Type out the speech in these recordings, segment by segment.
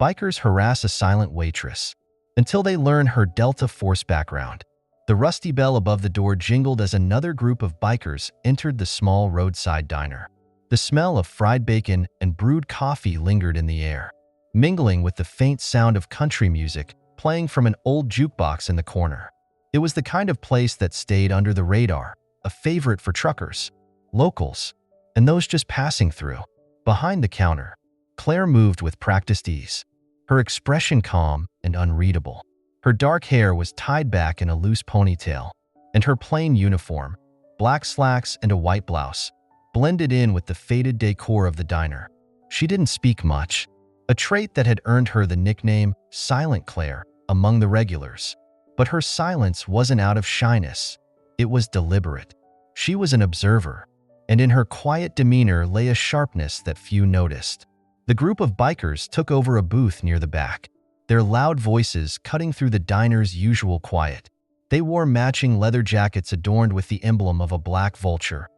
Bikers harass a silent waitress until they learn her Delta Force background. The rusty bell above the door jingled as another group of bikers entered the small roadside diner. The smell of fried bacon and brewed coffee lingered in the air, mingling with the faint sound of country music playing from an old jukebox in the corner. It was the kind of place that stayed under the radar, a favorite for truckers, locals, and those just passing through. Behind the counter, Claire moved with practiced ease, her expression calm and unreadable. Her dark hair was tied back in a loose ponytail, and her plain uniform, black slacks and a white blouse, blended in with the faded decor of the diner. She didn't speak much, a trait that had earned her the nickname Silent Claire among the regulars. But her silence wasn't out of shyness. It was deliberate. She was an observer, and in her quiet demeanor lay a sharpness that few noticed. The group of bikers took over a booth near the back, their loud voices cutting through the diner's usual quiet. They wore matching leather jackets adorned with the emblem of a black vulture,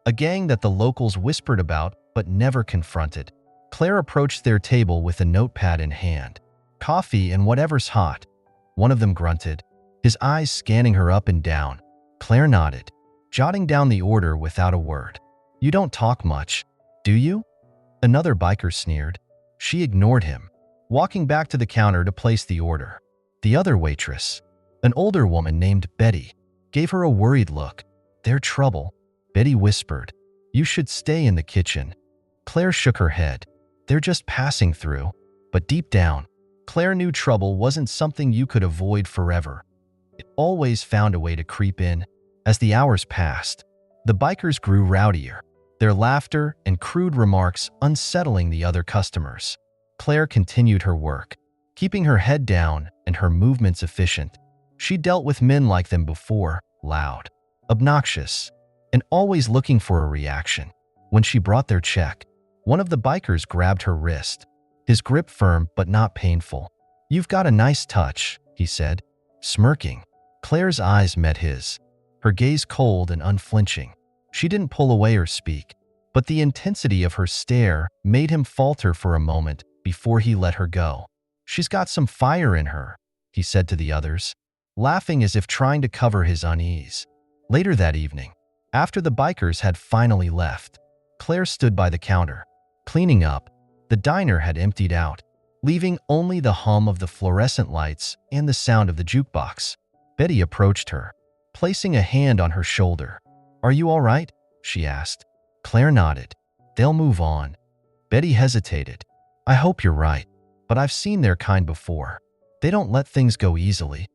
a gang that the locals whispered about but never confronted. Claire approached their table with a notepad in hand. "Coffee and whatever's hot," one of them grunted, his eyes scanning her up and down. Claire nodded, jotting down the order without a word. "You don't talk much, do you?" Another biker sneered. She ignored him, walking back to the counter to place the order. The other waitress, an older woman named Betty, gave her a worried look. "They're trouble," Betty whispered. "You should stay in the kitchen." Claire shook her head. "They're just passing through." But deep down, Claire knew trouble wasn't something you could avoid forever. It always found a way to creep in. As the hours passed, the bikers grew rowdier, their laughter and crude remarks unsettling the other customers. Claire continued her work, keeping her head down and her movements efficient. She dealt with men like them before, loud, obnoxious, and always looking for a reaction. When she brought their check, one of the bikers grabbed her wrist, his grip firm but not painful. "You've got a nice touch," he said, smirking. Claire's eyes met his, her gaze cold and unflinching. She didn't pull away or speak, but the intensity of her stare made him falter for a moment before he let her go. "She's got some fire in her," he said to the others, laughing as if trying to cover his unease. Later that evening, after the bikers had finally left, Claire stood by the counter, cleaning up. The diner had emptied out, leaving only the hum of the fluorescent lights and the sound of the jukebox. Betty approached her, placing a hand on her shoulder. "Are you all right?" she asked. Claire nodded. "They'll move on." Betty hesitated. "I hope you're right, but I've seen their kind before. They don't let things go easily."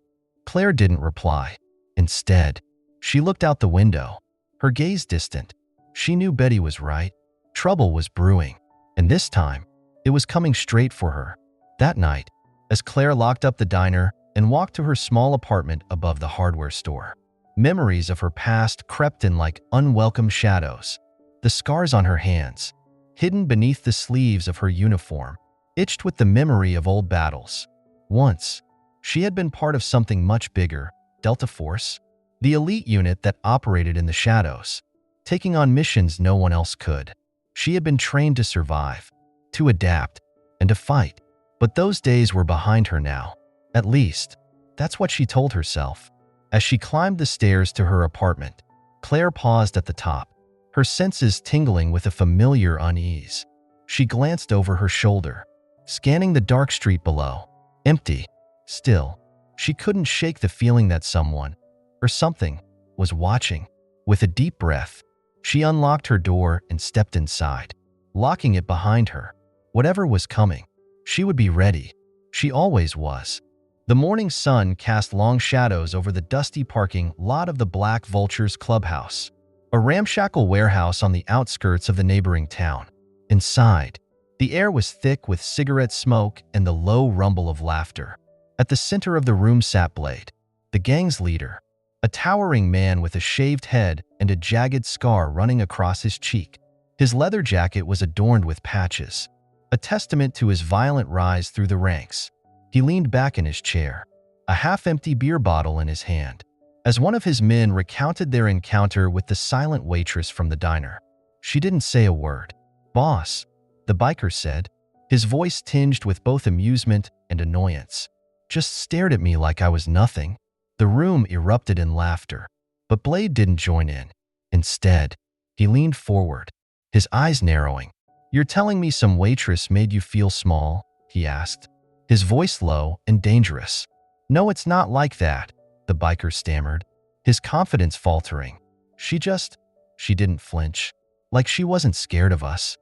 Claire didn't reply. Instead, she looked out the window, her gaze distant. She knew Betty was right. Trouble was brewing, and this time, it was coming straight for her. That night, as Claire locked up the diner and walked to her small apartment above the hardware store, memories of her past crept in like unwelcome shadows. The scars on her hands, hidden beneath the sleeves of her uniform, itched with the memory of old battles. Once, she had been part of something much bigger, Delta Force, the elite unit that operated in the shadows, taking on missions no one else could. She had been trained to survive, to adapt, and to fight. But those days were behind her now. At least, that's what she told herself. As she climbed the stairs to her apartment, Claire paused at the top, her senses tingling with a familiar unease. She glanced over her shoulder, scanning the dark street below. Empty. Still, she couldn't shake the feeling that someone, or something, was watching. With a deep breath, she unlocked her door and stepped inside, locking it behind her. Whatever was coming, she would be ready. She always was. The morning sun cast long shadows over the dusty parking lot of the Black Vulture's clubhouse, a ramshackle warehouse on the outskirts of the neighboring town. Inside, the air was thick with cigarette smoke and the low rumble of laughter. At the center of the room sat Blade, the gang's leader, a towering man with a shaved head and a jagged scar running across his cheek. His leather jacket was adorned with patches, a testament to his violent rise through the ranks. He leaned back in his chair, a half-empty beer bottle in his hand, as one of his men recounted their encounter with the silent waitress from the diner. She didn't say a word. "Boss," the biker said, his voice tinged with both amusement and annoyance. "Just stared at me like I was nothing." The room erupted in laughter, but Blade didn't join in. Instead, he leaned forward, his eyes narrowing. "You're telling me some waitress made you feel small?" he asked, his voice low and dangerous. "No, it's not like that," the biker stammered, his confidence faltering. She didn't flinch, like she wasn't scared of us."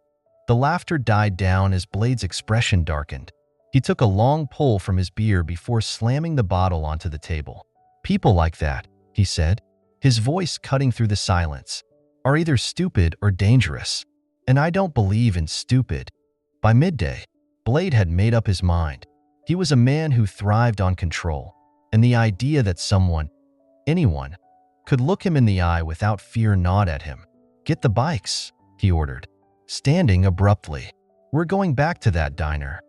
The laughter died down as Blade's expression darkened. He took a long pull from his beer before slamming the bottle onto the table. "People like that," he said, his voice cutting through the silence, "are either stupid or dangerous. And I don't believe in stupid." By midday, Blade had made up his mind. He was a man who thrived on control, and the idea that anyone, could look him in the eye without fear gnawed at him. "Get the bikes," he ordered, standing abruptly. "We're going back to that diner."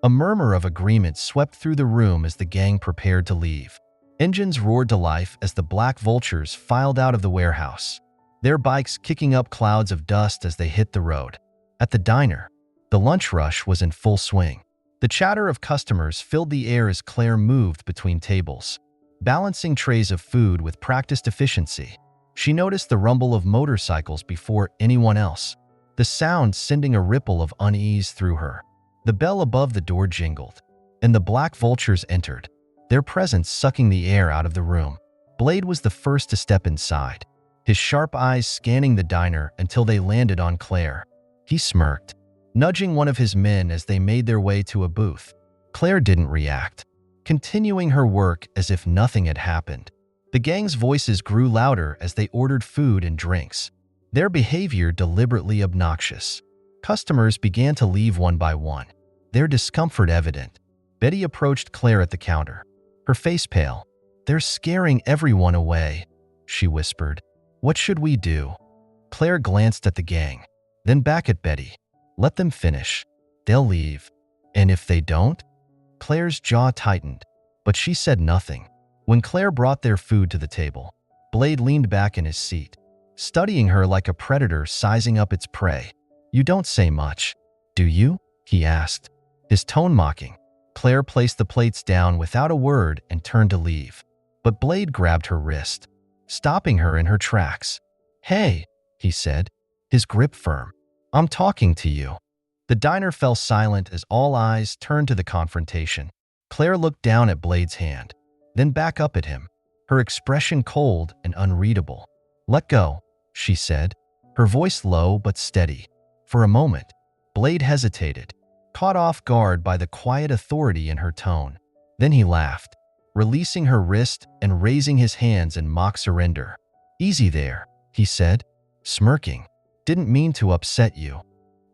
A murmur of agreement swept through the room as the gang prepared to leave. Engines roared to life as the black vultures filed out of the warehouse, their bikes kicking up clouds of dust as they hit the road. At the diner, the lunch rush was in full swing. The chatter of customers filled the air as Claire moved between tables, balancing trays of food with practiced efficiency. She noticed the rumble of motorcycles before anyone else, the sound sending a ripple of unease through her. The bell above the door jingled, and the black vultures entered, their presence sucking the air out of the room. Blade was the first to step inside, his sharp eyes scanning the diner until they landed on Claire. He smirked, nudging one of his men as they made their way to a booth. Claire didn't react, continuing her work as if nothing had happened. The gang's voices grew louder as they ordered food and drinks, their behavior deliberately obnoxious. Customers began to leave one by one, their discomfort evident. Betty approached Claire at the counter, her face pale. "They're scaring everyone away," she whispered. "What should we do?" Claire glanced at the gang, then back at Betty. "Let them finish. They'll leave. And if they don't?" Claire's jaw tightened, but she said nothing. When Claire brought their food to the table, Blade leaned back in his seat, studying her like a predator sizing up its prey. "You don't say much, do you?" he asked, his tone mocking. Claire placed the plates down without a word and turned to leave, but Blade grabbed her wrist, stopping her in her tracks. "Hey," he said, his grip firm. "I'm talking to you." The diner fell silent as all eyes turned to the confrontation. Claire looked down at Blade's hand, then back up at him, her expression cold and unreadable. "Let go," she said, her voice low but steady. For a moment, Blade hesitated, caught off guard by the quiet authority in her tone. Then he laughed, releasing her wrist and raising his hands in mock surrender. "Easy there," he said, smirking. "Didn't mean to upset you."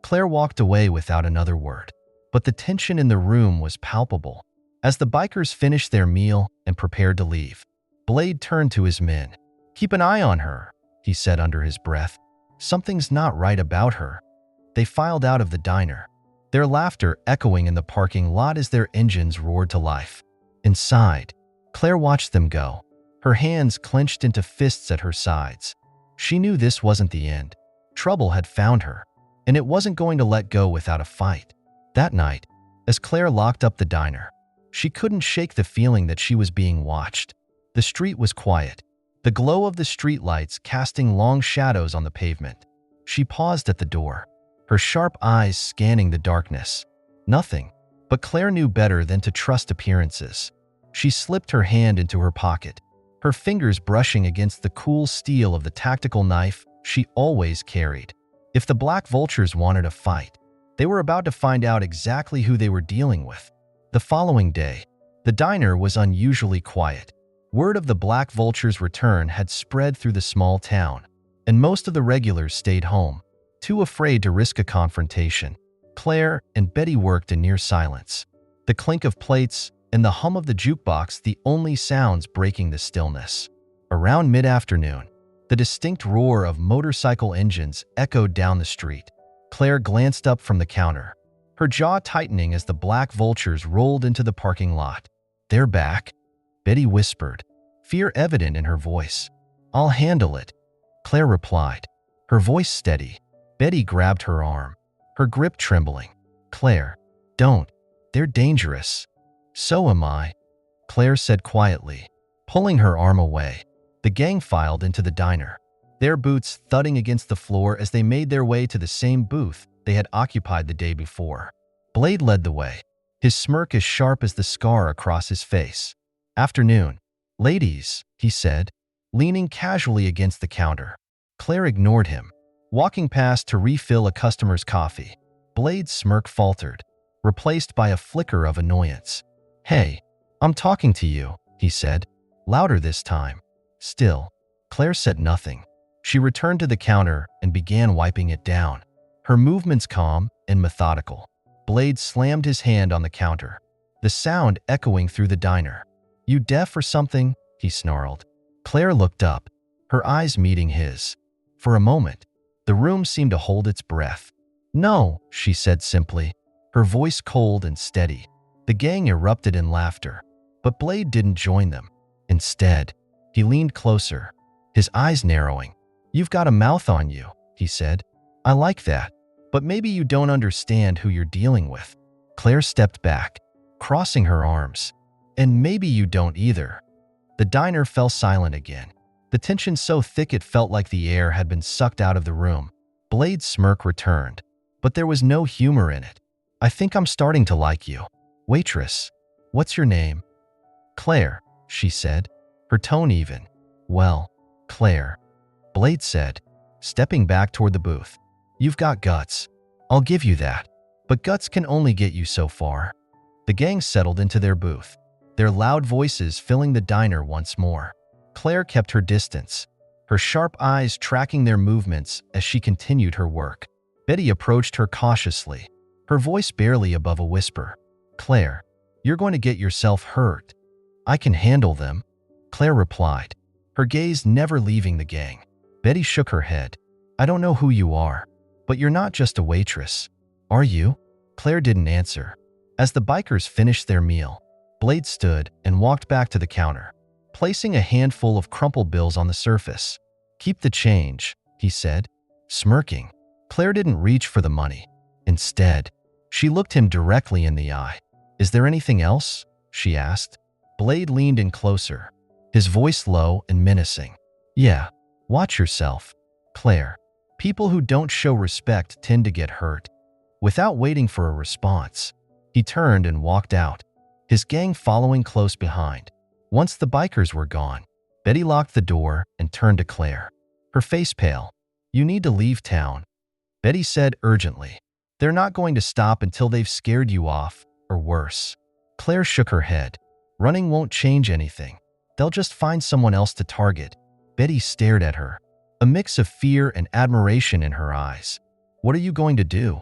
Claire walked away without another word, but the tension in the room was palpable. As the bikers finished their meal and prepared to leave, Blade turned to his men. "Keep an eye on her," he said under his breath. "Something's not right about her." They filed out of the diner, their laughter echoing in the parking lot as their engines roared to life. Inside, Claire watched them go, her hands clenched into fists at her sides. She knew this wasn't the end. Trouble had found her, and it wasn't going to let go without a fight. That night, as Claire locked up the diner, she couldn't shake the feeling that she was being watched. The street was quiet, the glow of the streetlights casting long shadows on the pavement. She paused at the door, her sharp eyes scanning the darkness. Nothing, but Claire knew better than to trust appearances. She slipped her hand into her pocket, her fingers brushing against the cool steel of the tactical knife she always carried. If the black vultures wanted a fight, they were about to find out exactly who they were dealing with. The following day, the diner was unusually quiet. Word of the black vultures' return had spread through the small town, and most of the regulars stayed home, too afraid to risk a confrontation. Claire and Betty worked in near silence, the clink of plates and the hum of the jukebox the only sounds breaking the stillness. Around mid-afternoon, the distinct roar of motorcycle engines echoed down the street. Claire glanced up from the counter, her jaw tightening as the black vultures rolled into the parking lot. "They're back," Betty whispered, fear evident in her voice. "I'll handle it," Claire replied, her voice steady. Betty grabbed her arm, her grip trembling. "Claire, Don't. They're dangerous. So am I, Claire said quietly, pulling her arm away. The gang filed into the diner, their boots thudding against the floor as they made their way to the same booth they had occupied the day before. Blade led the way, his smirk as sharp as the scar across his face. "Afternoon, ladies," he said, leaning casually against the counter. Claire ignored him, walking past to refill a customer's coffee. Blade's smirk faltered, replaced by a flicker of annoyance. "Hey, I'm talking to you," he said, louder this time. Still, Claire said nothing. She returned to the counter and began wiping it down, her movements calm and methodical. Blade slammed his hand on the counter, the sound echoing through the diner. "You deaf or something?" he snarled. Claire looked up, her eyes meeting his. For a moment, the room seemed to hold its breath. "No," she said simply, her voice cold and steady. The gang erupted in laughter, but Blade didn't join them. Instead, he leaned closer, his eyes narrowing. "You've got a mouth on you," he said. "I like that, but maybe you don't understand who you're dealing with." Claire stepped back, crossing her arms. "And maybe you don't either." The diner fell silent again, the tension so thick it felt like the air had been sucked out of the room. Blade's smirk returned, but there was no humor in it. "I think I'm starting to like you. Waitress, what's your name?" "Claire," she said, her tone even. "Well, Claire," Blade said, stepping back toward the booth. "You've got guts. I'll give you that. But guts can only get you so far." The gang settled into their booth, their loud voices filling the diner once more. Claire kept her distance, her sharp eyes tracking their movements as she continued her work. Betty approached her cautiously, her voice barely above a whisper. "Claire, you're going to get yourself hurt." "I can handle them," Claire replied, her gaze never leaving the gang. Betty shook her head. "I don't know who you are, but you're not just a waitress, are you?" Claire didn't answer. As the bikers finished their meal, Blade stood and walked back to the counter, placing a handful of crumpled bills on the surface. "Keep the change," he said, smirking. Claire didn't reach for the money. Instead, she looked him directly in the eye. "Is there anything else?" she asked. Blade leaned in closer, his voice low and menacing. "Yeah, watch yourself, Claire. People who don't show respect tend to get hurt." Without waiting for a response, he turned and walked out, his gang following close behind. Once the bikers were gone, Betty locked the door and turned to Claire, her face pale. "You need to leave town," Betty said urgently. "They're not going to stop until they've scared you off, or worse." Claire shook her head. "Running won't change anything. They'll just find someone else to target." Betty stared at her, a mix of fear and admiration in her eyes. "What are you going to do?"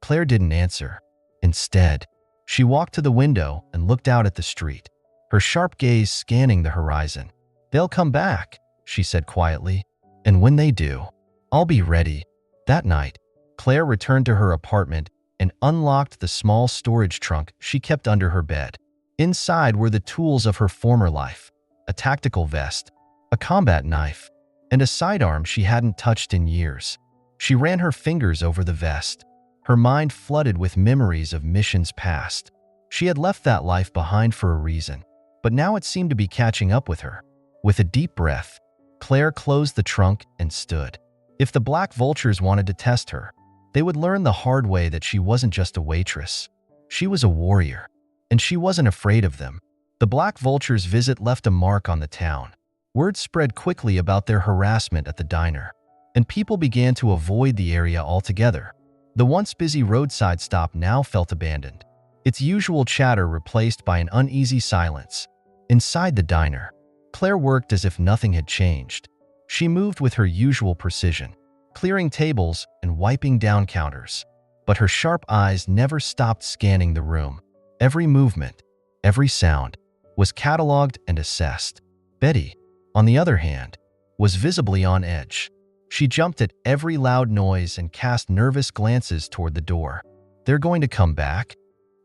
Claire didn't answer. Instead, she walked to the window and looked out at the street, her sharp gaze scanning the horizon. "They'll come back," she said quietly. "And when they do, I'll be ready." That night, Claire returned to her apartment and unlocked the small storage trunk she kept under her bed. Inside were the tools of her former life, a tactical vest, a combat knife, and a sidearm she hadn't touched in years. She ran her fingers over the vest, her mind flooded with memories of missions past. She had left that life behind for a reason, but now it seemed to be catching up with her. With a deep breath, Claire closed the trunk and stood. If the Black Vultures wanted to test her, they would learn the hard way that she wasn't just a waitress. She was a warrior, and she wasn't afraid of them. The Black Vultures' visit left a mark on the town. Word spread quickly about their harassment at the diner, and people began to avoid the area altogether. The once busy roadside stop now felt abandoned, its usual chatter replaced by an uneasy silence. Inside the diner, Claire worked as if nothing had changed. She moved with her usual precision, clearing tables and wiping down counters. But her sharp eyes never stopped scanning the room. Every movement, every sound, was cataloged and assessed. Betty, on the other hand, was visibly on edge. She jumped at every loud noise and cast nervous glances toward the door. "They're going to come back,"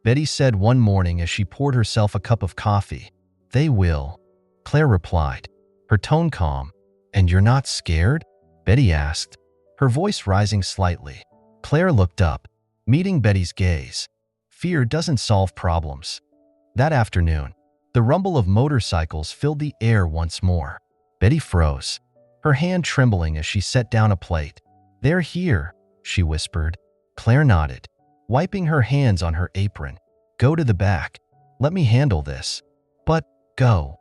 Betty said one morning as she poured herself a cup of coffee. "They will," Claire replied, her tone calm. "And you're not scared?" Betty asked, her voice rising slightly. Claire looked up, meeting Betty's gaze. Fear doesn't solve problems. That afternoon, the rumble of motorcycles filled the air once more. Betty froze, her hand trembling as she set down a plate. "They're here," she whispered. Claire nodded, wiping her hands on her apron. "Go to the back. Let me handle this." "But, go,"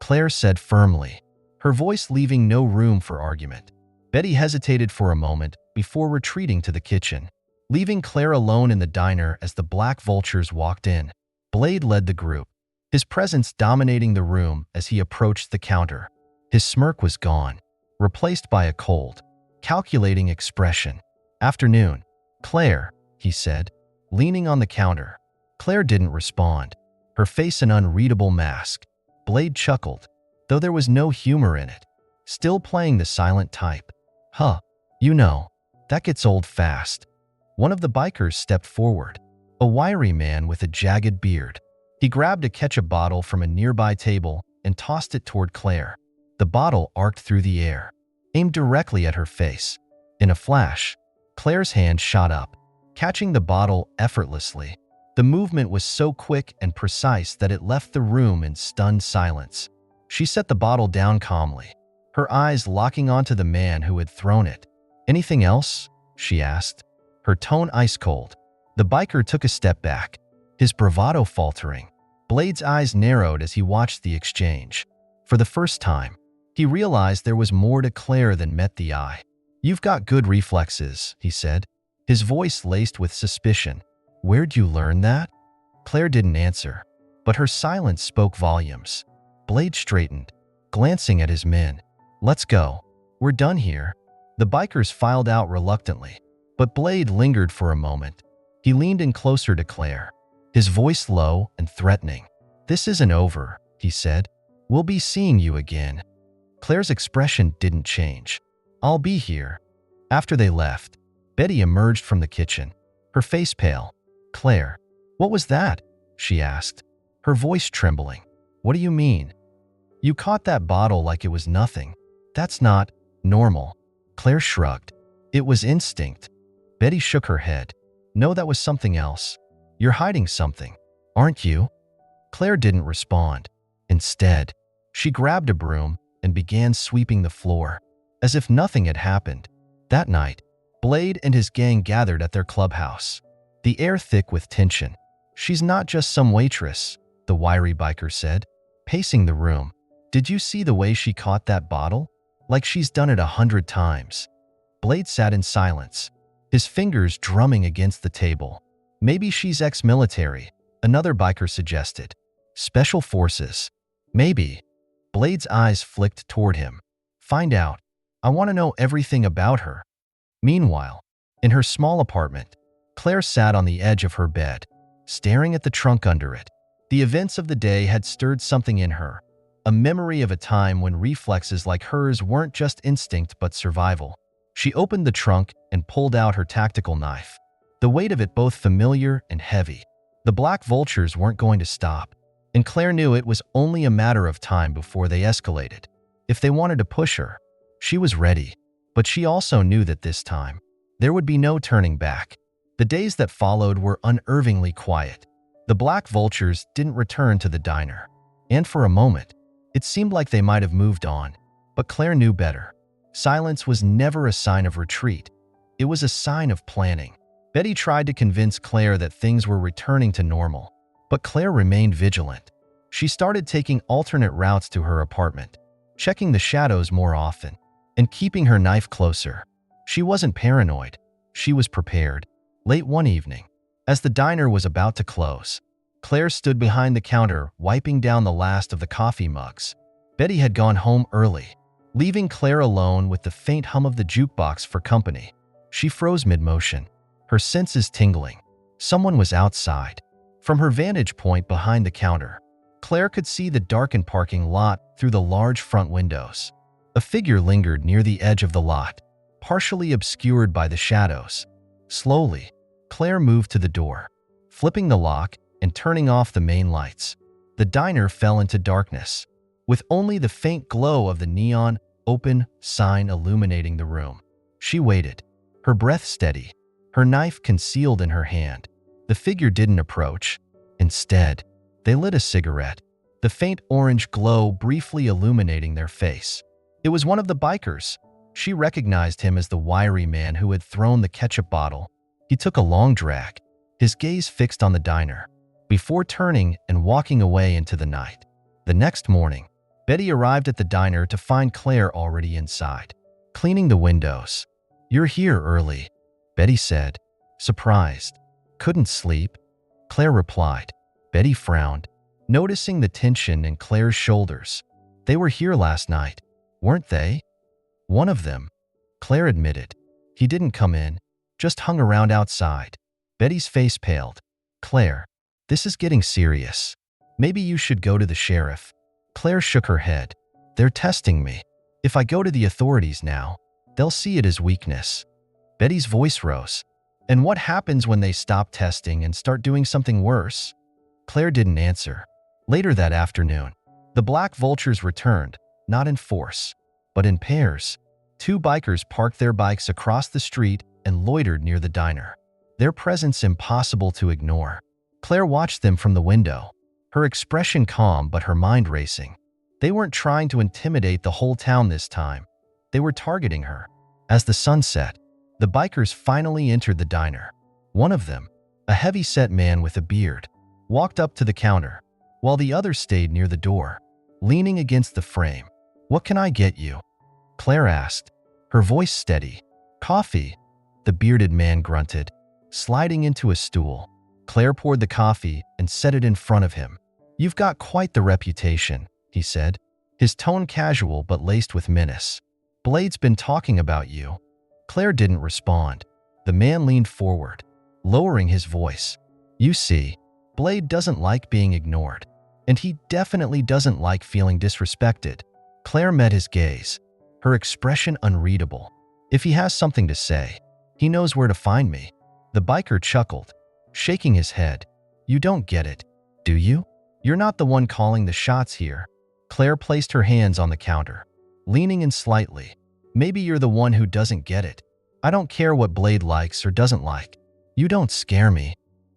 Claire said firmly, her voice leaving no room for argument. Betty hesitated for a moment before retreating to the kitchen, leaving Claire alone in the diner as the black vultures walked in. Blade led the group, his presence dominating the room as he approached the counter. His smirk was gone, replaced by a cold, calculating expression. "Afternoon, Claire," he said, leaning on the counter. Claire didn't respond, her face an unreadable mask. Blade chuckled, though there was no humor in it, still playing the silent type. "Huh, you know, that gets old fast." One of the bikers stepped forward, a wiry man with a jagged beard. He grabbed a ketchup bottle from a nearby table and tossed it toward Claire. The bottle arced through the air, aimed directly at her face. In a flash, Claire's hand shot up, catching the bottle effortlessly. The movement was so quick and precise that it left the room in stunned silence. She set the bottle down calmly, her eyes locking onto the man who had thrown it. "Anything else?" she asked, her tone ice cold. The biker took a step back, his bravado faltering. Blade's eyes narrowed as he watched the exchange. For the first time, he realized there was more to Claire than met the eye. "You've got good reflexes," he said, his voice laced with suspicion. "Where'd you learn that?" Claire didn't answer, but her silence spoke volumes. Blade straightened, glancing at his men. "Let's go. We're done here." The bikers filed out reluctantly, but Blade lingered for a moment. He leaned in closer to Claire, his voice low and threatening. "This isn't over," he said. "We'll be seeing you again." Claire's expression didn't change. "I'll be here." After they left, Betty emerged from the kitchen, her face pale. "Claire, what was that?" she asked, her voice trembling. "What do you mean?" "You caught that bottle like it was nothing. That's not normal." Claire shrugged. "It was instinct." Betty shook her head. "No, that was something else. You're hiding something, aren't you?" Claire didn't respond. Instead, she grabbed a broom and began sweeping the floor, as if nothing had happened. That night, Blade and his gang gathered at their clubhouse, the air thick with tension. "She's not just some waitress," the wiry biker said, pacing the room. "Did you see the way she caught that bottle? Like she's done it 100 times. Blade sat in silence, his fingers drumming against the table. "Maybe she's ex-military," another biker suggested. "Special forces." "Maybe." Blade's eyes flicked toward him. "Find out. I want to know everything about her." Meanwhile, in her small apartment, Claire sat on the edge of her bed, staring at the trunk under it. The events of the day had stirred something in her, a memory of a time when reflexes like hers weren't just instinct but survival. She opened the trunk and pulled out her tactical knife, the weight of it both familiar and heavy. The black vultures weren't going to stop, and Claire knew it was only a matter of time before they escalated. If they wanted to push her, she was ready, but she also knew that this time, there would be no turning back. The days that followed were unnervingly quiet. The black vultures didn't return to the diner, and for a moment, it seemed like they might have moved on. But Claire knew better. Silence was never a sign of retreat. It was a sign of planning. Betty tried to convince Claire that things were returning to normal, but Claire remained vigilant. She started taking alternate routes to her apartment, checking the shadows more often, and keeping her knife closer. She wasn't paranoid. She was prepared. Late one evening, as the diner was about to close, Claire stood behind the counter, wiping down the last of the coffee mugs. Betty had gone home early, leaving Claire alone with the faint hum of the jukebox for company. She froze mid-motion, her senses tingling. Someone was outside. From her vantage point behind the counter, Claire could see the darkened parking lot through the large front windows. A figure lingered near the edge of the lot, partially obscured by the shadows. Slowly, Claire moved to the door, flipping the lock and turning off the main lights. The diner fell into darkness, with only the faint glow of the neon "open" sign illuminating the room. She waited, her breath steady, her knife concealed in her hand. The figure didn't approach. Instead, they lit a cigarette, the faint orange glow briefly illuminating their face. It was one of the bikers. She recognized him as the wiry man who had thrown the ketchup bottle. He took a long drag, his gaze fixed on the diner, before turning and walking away into the night. The next morning, Betty arrived at the diner to find Claire already inside, cleaning the windows. "You're here early," Betty said, surprised. "Couldn't sleep?" Claire replied. Betty frowned, noticing the tension in Claire's shoulders. "They were here last night, weren't they?" "One of them," Claire admitted. "He didn't come in, just hung around outside." Betty's face paled. "Claire, this is getting serious. Maybe you should go to the sheriff." Claire shook her head. "They're testing me. If I go to the authorities now, they'll see it as weakness." Betty's voice rose. "And what happens when they stop testing and start doing something worse?" Claire didn't answer. Later that afternoon, the Black Vultures returned, not in force, but in pairs. Two bikers parked their bikes across the street and loitered near the diner, their presence impossible to ignore. Claire watched them from the window, her expression calm but her mind racing. They weren't trying to intimidate the whole town this time. They were targeting her. As the sun set, the bikers finally entered the diner. One of them, a heavy-set man with a beard, walked up to the counter, while the other stayed near the door, leaning against the frame. "What can I get you?" Claire asked, her voice steady. "Coffee," the bearded man grunted, sliding into a stool. Claire poured the coffee and set it in front of him. "You've got quite the reputation," he said, his tone casual but laced with menace. "Blade's been talking about you." Claire didn't respond. The man leaned forward, lowering his voice. "You see, Blade doesn't like being ignored, and he definitely doesn't like feeling disrespected." Claire met his gaze, her expression unreadable. "If he has something to say, he knows where to find me." The biker chuckled, shaking his head. "You don't get it, do you? You're not the one calling the shots here." Claire placed her hands on the counter, leaning in slightly. "Maybe you're the one who doesn't get it. I don't care what Blade likes or doesn't like. You don't scare me."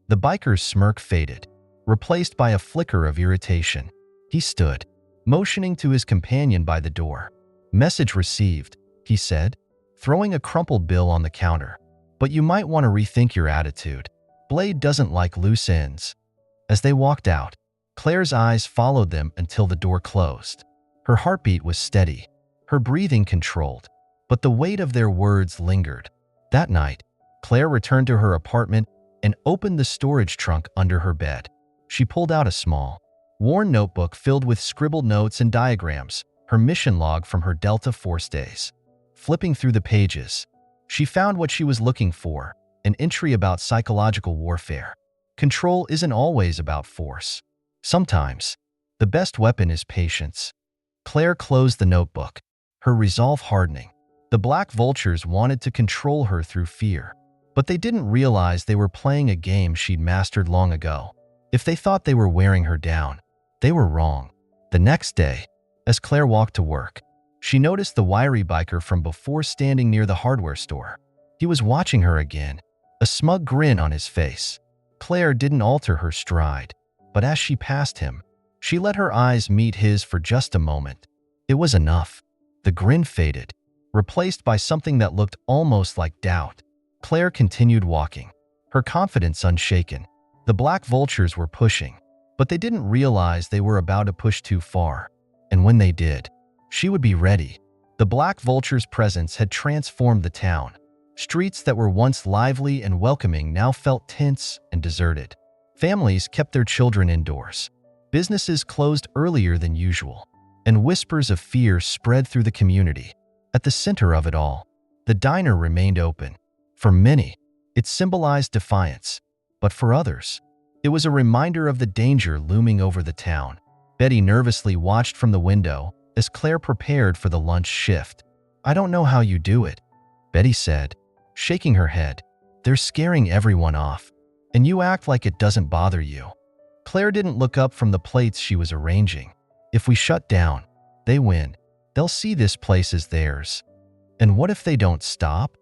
The biker's smirk faded, replaced by a flicker of irritation. He stood, motioning to his companion by the door. "Message received," he said, throwing a crumpled bill on the counter. "But you might want to rethink your attitude. Blade doesn't like loose ends." As they walked out, Claire's eyes followed them until the door closed. Her heartbeat was steady, her breathing controlled, but the weight of their words lingered. That night, Claire returned to her apartment and opened the storage trunk under her bed. She pulled out a small, worn notebook filled with scribbled notes and diagrams, her mission log from her Delta Force days. Flipping through the pages, she found what she was looking for, an entry about psychological warfare. Control isn't always about force. Sometimes, the best weapon is patience. Claire closed the notebook, her resolve hardening. The Black Vultures wanted to control her through fear, but they didn't realize they were playing a game she'd mastered long ago. If they thought they were wearing her down, they were wrong. The next day, as Claire walked to work, she noticed the wiry biker from before standing near the hardware store. He was watching her again, a smug grin on his face. Claire didn't alter her stride, but as she passed him, she let her eyes meet his for just a moment. It was enough. The grin faded, replaced by something that looked almost like doubt. Claire continued walking, her confidence unshaken. The Black Vultures were pushing, but they didn't realize they were about to push too far. And when they did, she would be ready. The Black Vultures' presence had transformed the town. Streets that were once lively and welcoming now felt tense and deserted. Families kept their children indoors. Businesses closed earlier than usual, and whispers of fear spread through the community. At the center of it all, the diner remained open. For many, it symbolized defiance, but for others, it was a reminder of the danger looming over the town. Betty nervously watched from the window as Claire prepared for the lunch shift. "I don't know how you do it," Betty said, shaking her head. "They're scaring everyone off, and you act like it doesn't bother you." Claire didn't look up from the plates she was arranging. "If we shut down, they win. They'll see this place as theirs." "And what if they don't stop?"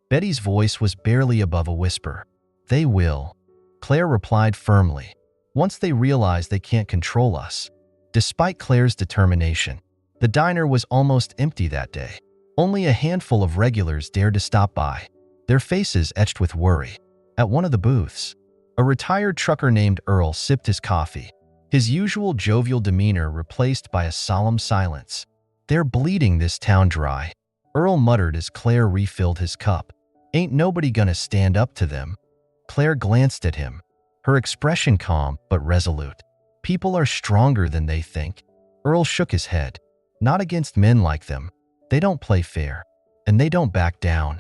Betty's voice was barely above a whisper. "They will." Claire replied firmly. Once they realize they can't control us. Despite Claire's determination, the diner was almost empty that day. Only a handful of regulars dared to stop by, their faces etched with worry. At one of the booths, a retired trucker named Earl sipped his coffee, his usual jovial demeanor replaced by a solemn silence. "They're bleeding this town dry," Earl muttered as Claire refilled his cup. "Ain't nobody gonna stand up to them." Claire glanced at him, her expression calm but resolute. "People are stronger than they think." Earl shook his head. "Not against men like them. They don't play fair, and they don't back down."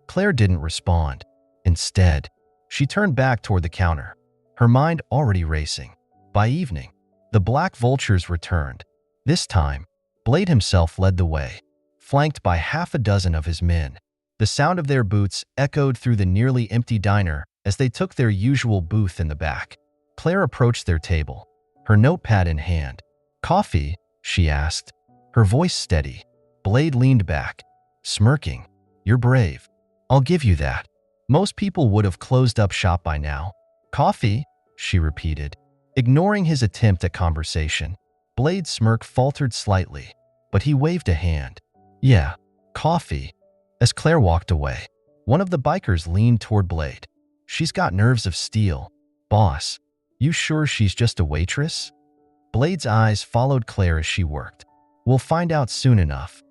Claire didn't respond. Instead, she turned back toward the counter, her mind already racing. By evening, the Black Vultures returned. This time, Blade himself led the way, flanked by half a dozen of his men. The sound of their boots echoed through the nearly empty diner as they took their usual booth in the back. Claire approached their table, her notepad in hand. "Coffee?" she asked, her voice steady. Blade leaned back, smirking. "You're brave. I'll give you that. Most people would have closed up shop by now." "Coffee?" she repeated, ignoring his attempt at conversation. Blade's smirk faltered slightly, but he waved a hand. "Yeah, coffee." As Claire walked away, one of the bikers leaned toward Blade. "She's got nerves of steel. Boss, you sure she's just a waitress?" Blade's eyes followed Claire as she worked. "We'll find out soon enough."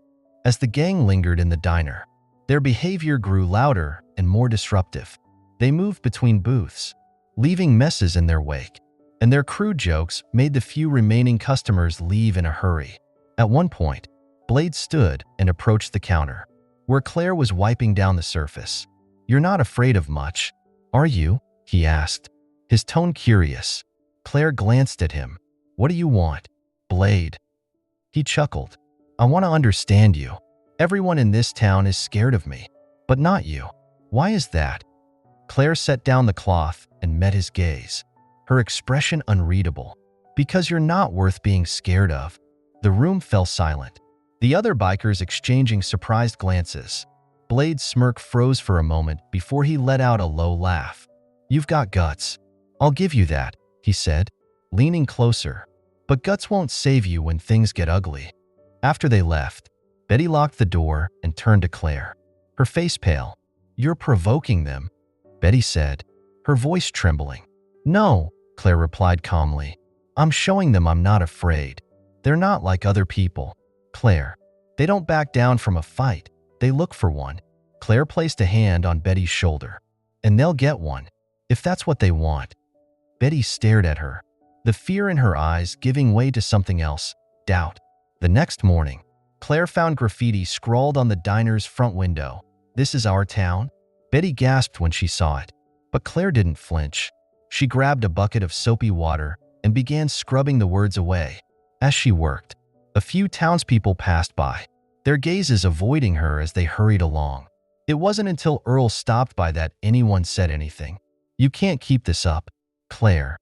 As the gang lingered in the diner, their behavior grew louder and more disruptive. They moved between booths, leaving messes in their wake, and their crude jokes made the few remaining customers leave in a hurry. At one point, Blade stood and approached the counter, where Claire was wiping down the surface. "You're not afraid of much, are you?" he asked, his tone curious. Claire glanced at him. "What do you want?" "Blade." He chuckled. "I want to understand you. Everyone in this town is scared of me, but not you. Why is that?" Claire set down the cloth and met his gaze, her expression unreadable. "Because you're not worth being scared of." The room fell silent, the other bikers exchanging surprised glances. Blade's smirk froze for a moment before he let out a low laugh. "You've got guts. I'll give you that," he said, leaning closer. "But guts won't save you when things get ugly." After they left, Betty locked the door and turned to Claire, her face pale. "You're provoking them," Betty said, her voice trembling. "No," Claire replied calmly. "I'm showing them I'm not afraid. They're not like other people, Claire. They don't back down from a fight. They look for one." Claire placed a hand on Betty's shoulder. "And they'll get one, if that's what they want." Betty stared at her, the fear in her eyes giving way to something else, doubt. The next morning, Claire found graffiti scrawled on the diner's front window. "This is our town?" Betty gasped when she saw it, but Claire didn't flinch. She grabbed a bucket of soapy water and began scrubbing the words away. As she worked, a few townspeople passed by, their gazes avoiding her as they hurried along. It wasn't until Earl stopped by that anyone said anything. "You can't keep this up, Claire,"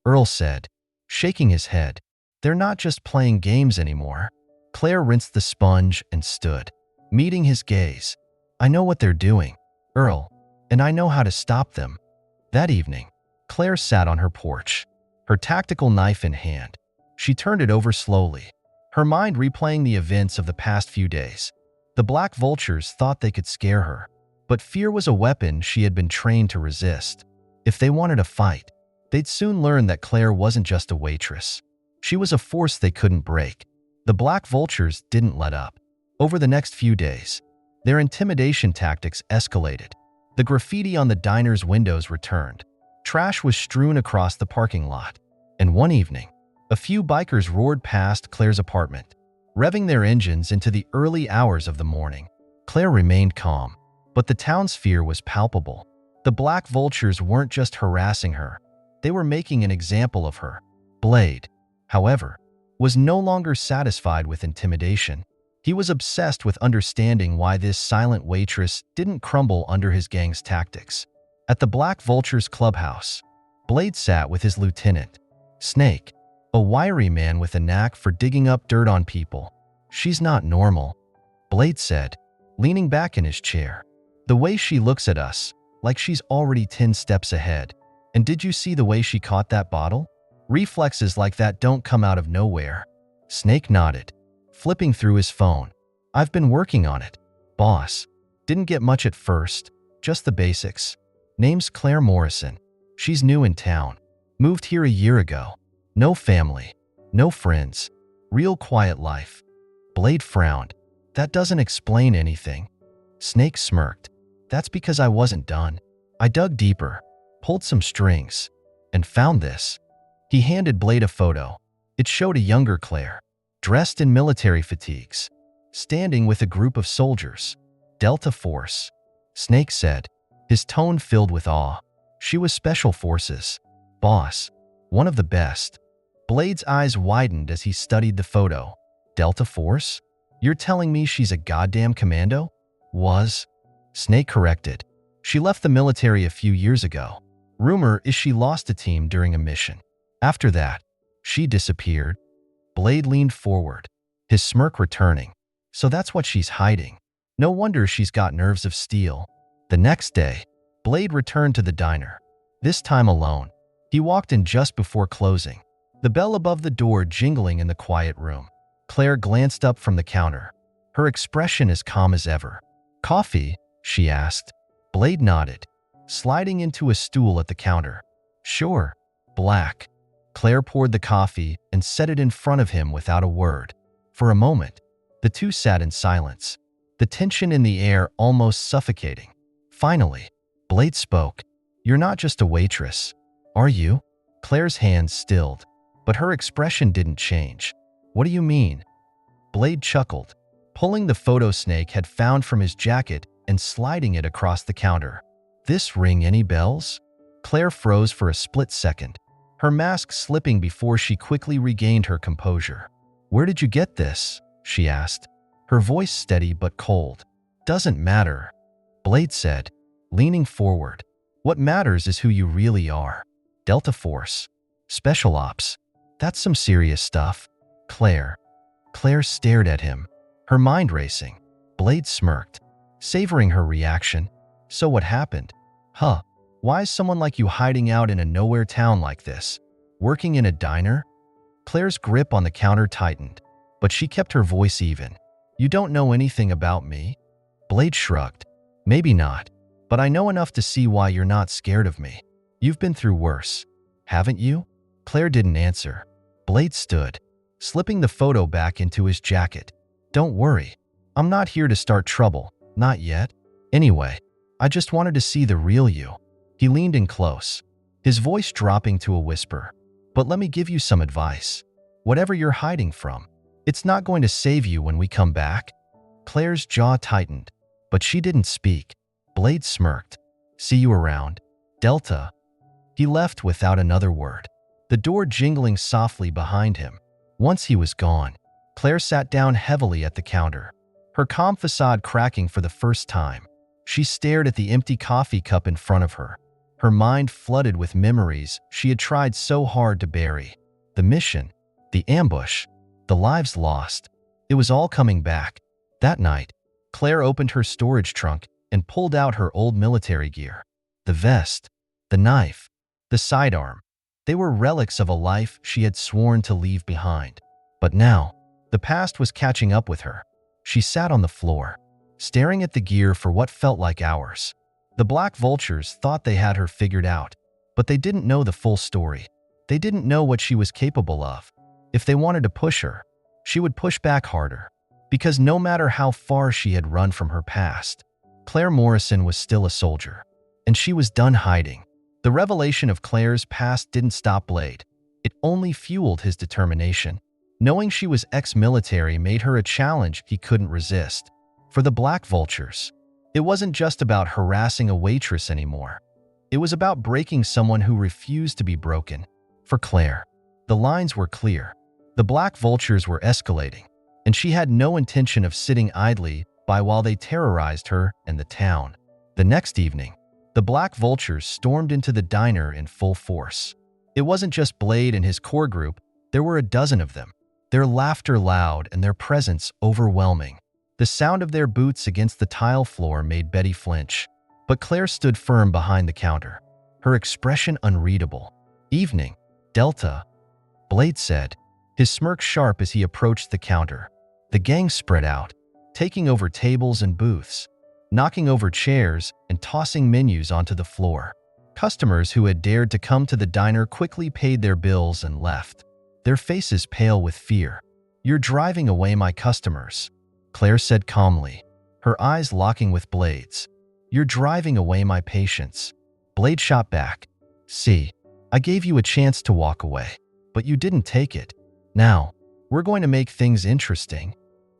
Earl said, shaking his head. "They're not just playing games anymore." Claire rinsed the sponge and stood, meeting his gaze. "I know what they're doing, Earl, and I know how to stop them." That evening, Claire sat on her porch, her tactical knife in hand. She turned it over slowly, her mind replaying the events of the past few days. The Black Vultures thought they could scare her, but fear was a weapon she had been trained to resist. If they wanted a fight, they'd soon learn that Claire wasn't just a waitress. She was a force they couldn't break. The Black Vultures didn't let up. Over the next few days, their intimidation tactics escalated. The graffiti on the diner's windows returned. Trash was strewn across the parking lot. And one evening, a few bikers roared past Claire's apartment, revving their engines into the early hours of the morning. Claire remained calm, but the town's fear was palpable. The Black Vultures weren't just harassing her, they were making an example of her. Blade, however, was no longer satisfied with intimidation. He was obsessed with understanding why this silent waitress didn't crumble under his gang's tactics. At the Black Vultures clubhouse, Blade sat with his lieutenant, Snake, a wiry man with a knack for digging up dirt on people. "She's not normal," Blade said, leaning back in his chair. "The way she looks at us, like she's already 10 steps ahead. And did you see the way she caught that bottle? Reflexes like that don't come out of nowhere. Snake nodded, flipping through his phone. I've been working on it, boss. Didn't get much at first, just the basics. Name's Claire Morrison. She's new in town. Moved here a year ago. No family, no friends. Real quiet life. Blade frowned. That doesn't explain anything. Snake smirked. That's because I wasn't done. I dug deeper, pulled some strings, and found this. He handed Blade a photo. It showed a younger Claire, dressed in military fatigues, standing with a group of soldiers. Delta Force, Snake said, his tone filled with awe. She was Special Forces, boss, one of the best. Blade's eyes widened as he studied the photo. Delta Force? You're telling me she's a goddamn commando? Was. Snake corrected. She left the military a few years ago. Rumor is she lost a team during a mission. After that, she disappeared. Blade leaned forward, his smirk returning. So that's what she's hiding. No wonder she's got nerves of steel. The next day, Blade returned to the diner, this time alone. He walked in just before closing, the bell above the door jingling in the quiet room. Claire glanced up from the counter, her expression as calm as ever. Coffee? She asked. Blade nodded, sliding into a stool at the counter. Sure. Black. Claire poured the coffee and set it in front of him without a word. For a moment, the two sat in silence, the tension in the air almost suffocating. Finally, Blade spoke. You're not just a waitress, are you? Claire's hands stilled, but her expression didn't change. What do you mean? Blade chuckled, pulling the photo Snake had found from his jacket and sliding it across the counter. This ring any bells? Claire froze for a split second, her mask slipping before she quickly regained her composure. Where did you get this? She asked, her voice steady but cold. Doesn't matter, Blade said, leaning forward. What matters is who you really are. Delta Force. Special Ops. That's some serious stuff. Claire. Claire stared at him, her mind racing. Blade smirked, savoring her reaction. So what happened? Huh. Why is someone like you hiding out in a nowhere town like this? Working in a diner? Claire's grip on the counter tightened, but she kept her voice even. You don't know anything about me? Blade shrugged. Maybe not, but I know enough to see why you're not scared of me. You've been through worse, haven't you? Claire didn't answer. Blade stood, slipping the photo back into his jacket. Don't worry. I'm not here to start trouble, not yet. Anyway, I just wanted to see the real you. He leaned in close, his voice dropping to a whisper. But let me give you some advice. Whatever you're hiding from, it's not going to save you when we come back. Claire's jaw tightened, but she didn't speak. Blade smirked. See you around, Delta. He left without another word, the door jingling softly behind him. Once he was gone, Claire sat down heavily at the counter, her calm facade cracking for the first time. She stared at the empty coffee cup in front of her, her mind flooded with memories she had tried so hard to bury. The mission, the ambush, the lives lost. It was all coming back. That night, Claire opened her storage trunk and pulled out her old military gear. The vest, the knife, the sidearm. They were relics of a life she had sworn to leave behind. But now, the past was catching up with her. She sat on the floor, staring at the gear for what felt like hours. The Black Vultures thought they had her figured out, but they didn't know the full story. They didn't know what she was capable of. If they wanted to push her, she would push back harder. Because no matter how far she had run from her past, Claire Morrison was still a soldier, and she was done hiding. The revelation of Claire's past didn't stop Blade. It only fueled his determination. Knowing she was ex-military made her a challenge he couldn't resist. For the Black Vultures, it wasn't just about harassing a waitress anymore. It was about breaking someone who refused to be broken. For Claire, the lines were clear. The Black Vultures were escalating, and she had no intention of sitting idly by while they terrorized her and the town. The next evening, the Black Vultures stormed into the diner in full force. It wasn't just Blade and his core group, there were a dozen of them. Their laughter loud and their presence overwhelming. The sound of their boots against the tile floor made Betty flinch. But Claire stood firm behind the counter, her expression unreadable. "Evening, Delta," Blade said, his smirk sharp as he approached the counter. The gang spread out, taking over tables and booths, knocking over chairs and tossing menus onto the floor. Customers who had dared to come to the diner quickly paid their bills and left, their faces pale with fear. "You're driving away my customers," Claire said calmly, her eyes locking with Blade's. "You're driving away my patients." Blade shot back. "See, I gave you a chance to walk away, but you didn't take it. Now, we're going to make things interesting."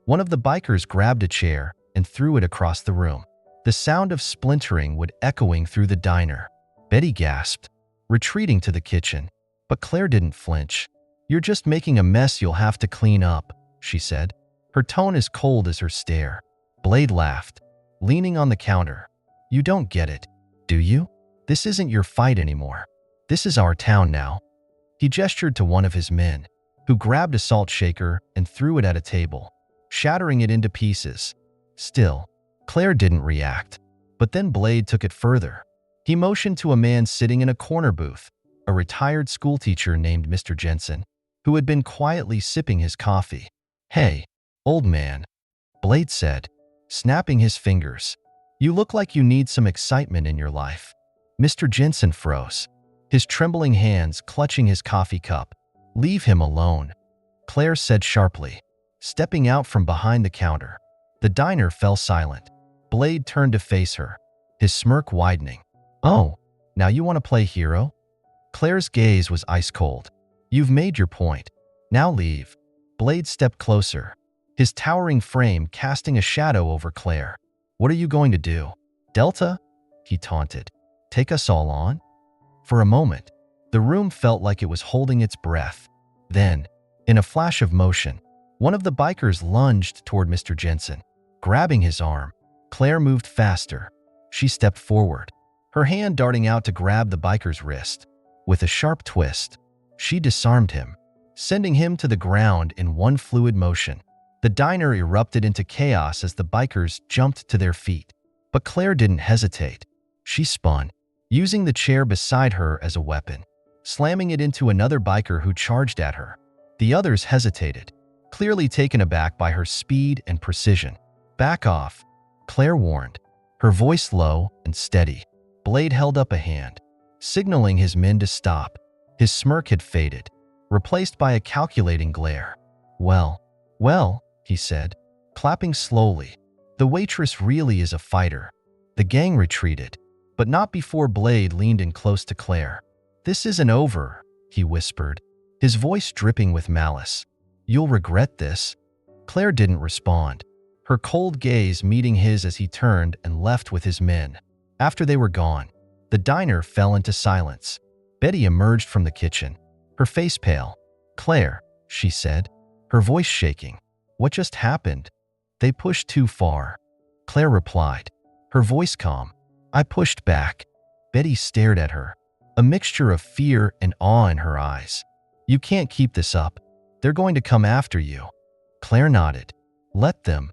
One of the bikers grabbed a chair and threw it across the room. The sound of splintering would echoing through the diner. Betty gasped, retreating to the kitchen, but Claire didn't flinch. "You're just making a mess you'll have to clean up," she said, her tone as cold as her stare. Blade laughed, leaning on the counter. "You don't get it, do you? This isn't your fight anymore. This is our town now." He gestured to one of his men, who grabbed a salt shaker and threw it at a table, shattering it into pieces. Still, Claire didn't react. But then Blade took it further. He motioned to a man sitting in a corner booth, a retired schoolteacher named Mr. Jensen, who had been quietly sipping his coffee. "Hey, old man," Blade said, snapping his fingers. "You look like you need some excitement in your life." Mr. Jensen froze, his trembling hands clutching his coffee cup. "Leave him alone," Claire said sharply, stepping out from behind the counter. The diner fell silent. Blade turned to face her, his smirk widening. "Oh, now you want to play hero?" Claire's gaze was ice cold. "You've made your point. Now leave." Blade stepped closer, his towering frame casting a shadow over Claire. "What are you going to do, Delta?" he taunted. "Take us all on?" For a moment, the room felt like it was holding its breath. Then, in a flash of motion, one of the bikers lunged toward Mr. Jensen, grabbing his arm. Claire moved faster. She stepped forward, her hand darting out to grab the biker's wrist. With a sharp twist, she disarmed him, sending him to the ground in one fluid motion. The diner erupted into chaos as the bikers jumped to their feet. But Claire didn't hesitate. She spun, using the chair beside her as a weapon, slamming it into another biker who charged at her. The others hesitated, clearly taken aback by her speed and precision. "Back off," Claire warned, her voice low and steady. Blade held up a hand, signaling his men to stop. His smirk had faded, replaced by a calculating glare. Well, he said, clapping slowly. "The waitress really is a fighter." The gang retreated, but not before Blade leaned in close to Claire. "This isn't over," he whispered, his voice dripping with malice. "You'll regret this." Claire didn't respond, her cold gaze meeting his as he turned and left with his men. After they were gone, the diner fell into silence. Betty emerged from the kitchen, her face pale. "Claire," she said, her voice shaking. "What just happened?" "They pushed too far," Claire replied, her voice calm. "I pushed back." Betty stared at her, a mixture of fear and awe in her eyes. "You can't keep this up. They're going to come after you." Claire nodded. "Let them."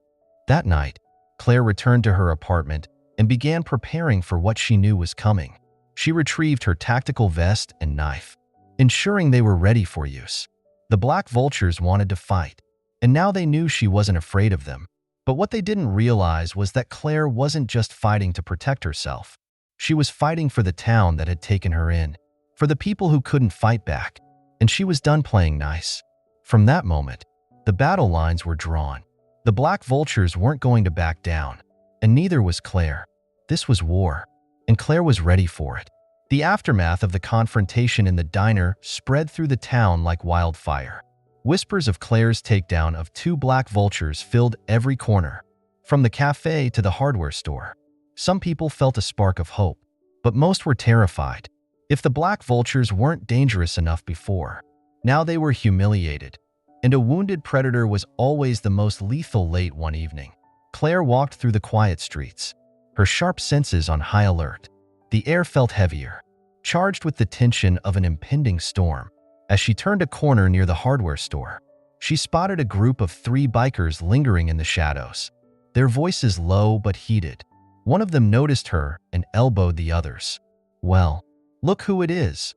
That night, Claire returned to her apartment and began preparing for what she knew was coming. She retrieved her tactical vest and knife, ensuring they were ready for use. The Black Vultures wanted to fight, and now they knew she wasn't afraid of them. But what they didn't realize was that Claire wasn't just fighting to protect herself. She was fighting for the town that had taken her in, for the people who couldn't fight back, and she was done playing nice. From that moment, the battle lines were drawn. The Black Vultures weren't going to back down, and neither was Claire. This was war, and Claire was ready for it. The aftermath of the confrontation in the diner spread through the town like wildfire. Whispers of Claire's takedown of 2 Black Vultures filled every corner, from the cafe to the hardware store. Some people felt a spark of hope, but most were terrified. If the Black Vultures weren't dangerous enough before, now they were humiliated. And a wounded predator was always the most lethal. Late one evening, Claire walked through the quiet streets, her sharp senses on high alert. The air felt heavier, charged with the tension of an impending storm. As she turned a corner near the hardware store, she spotted a group of 3 bikers lingering in the shadows, their voices low but heated. One of them noticed her and elbowed the others. "Well, Look who it is.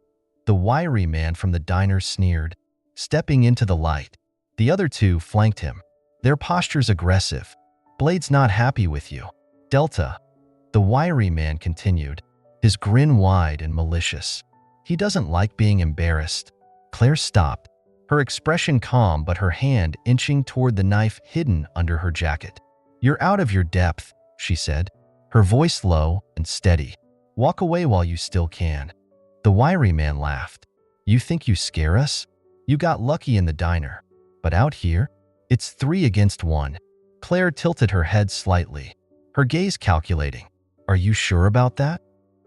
The wiry man from the diner sneered, stepping into the light. The other two flanked him, their postures aggressive. Blade's not happy with you. Delta. The wiry man continued, his grin wide and malicious. He doesn't like being embarrassed. Claire stopped, her expression calm but her hand inching toward the knife hidden under her jacket. You're out of your depth, she said, her voice low and steady. Walk away while you still can. The wiry man laughed. You think you scare us? You got lucky in the diner. But out here, it's 3 against 1. Claire tilted her head slightly, her gaze calculating. Are you sure about that?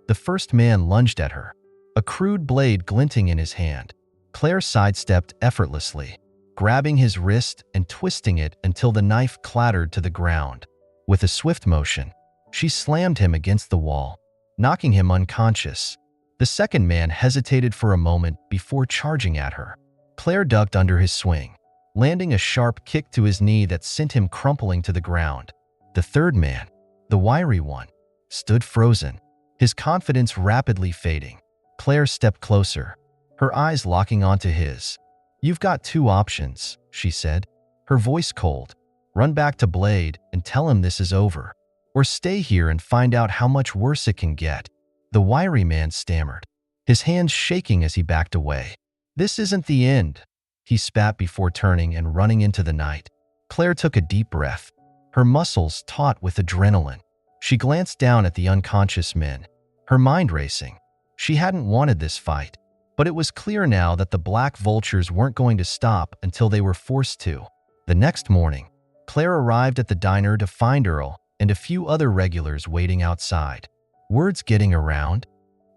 The first man lunged at her, a crude blade glinting in his hand. Claire sidestepped effortlessly, grabbing his wrist and twisting it until the knife clattered to the ground. With a swift motion, she slammed him against the wall, knocking him unconscious. The second man hesitated for a moment before charging at her. Claire ducked under his swing, landing a sharp kick to his knee that sent him crumpling to the ground. The third man, the wiry one, stood frozen, his confidence rapidly fading. Claire stepped closer, her eyes locking onto his. You've got 2 options, she said, her voice cold. Run back to Blade and tell him this is over. Or stay here and find out how much worse it can get. The wiry man stammered, his hands shaking as he backed away. This isn't the end, he spat before turning and running into the night. Claire took a deep breath, her muscles taut with adrenaline. She glanced down at the unconscious men, her mind racing. She hadn't wanted this fight, but it was clear now that the black vultures weren't going to stop until they were forced to. The next morning, Claire arrived at the diner to find Earl and a few other regulars waiting outside. Words getting around?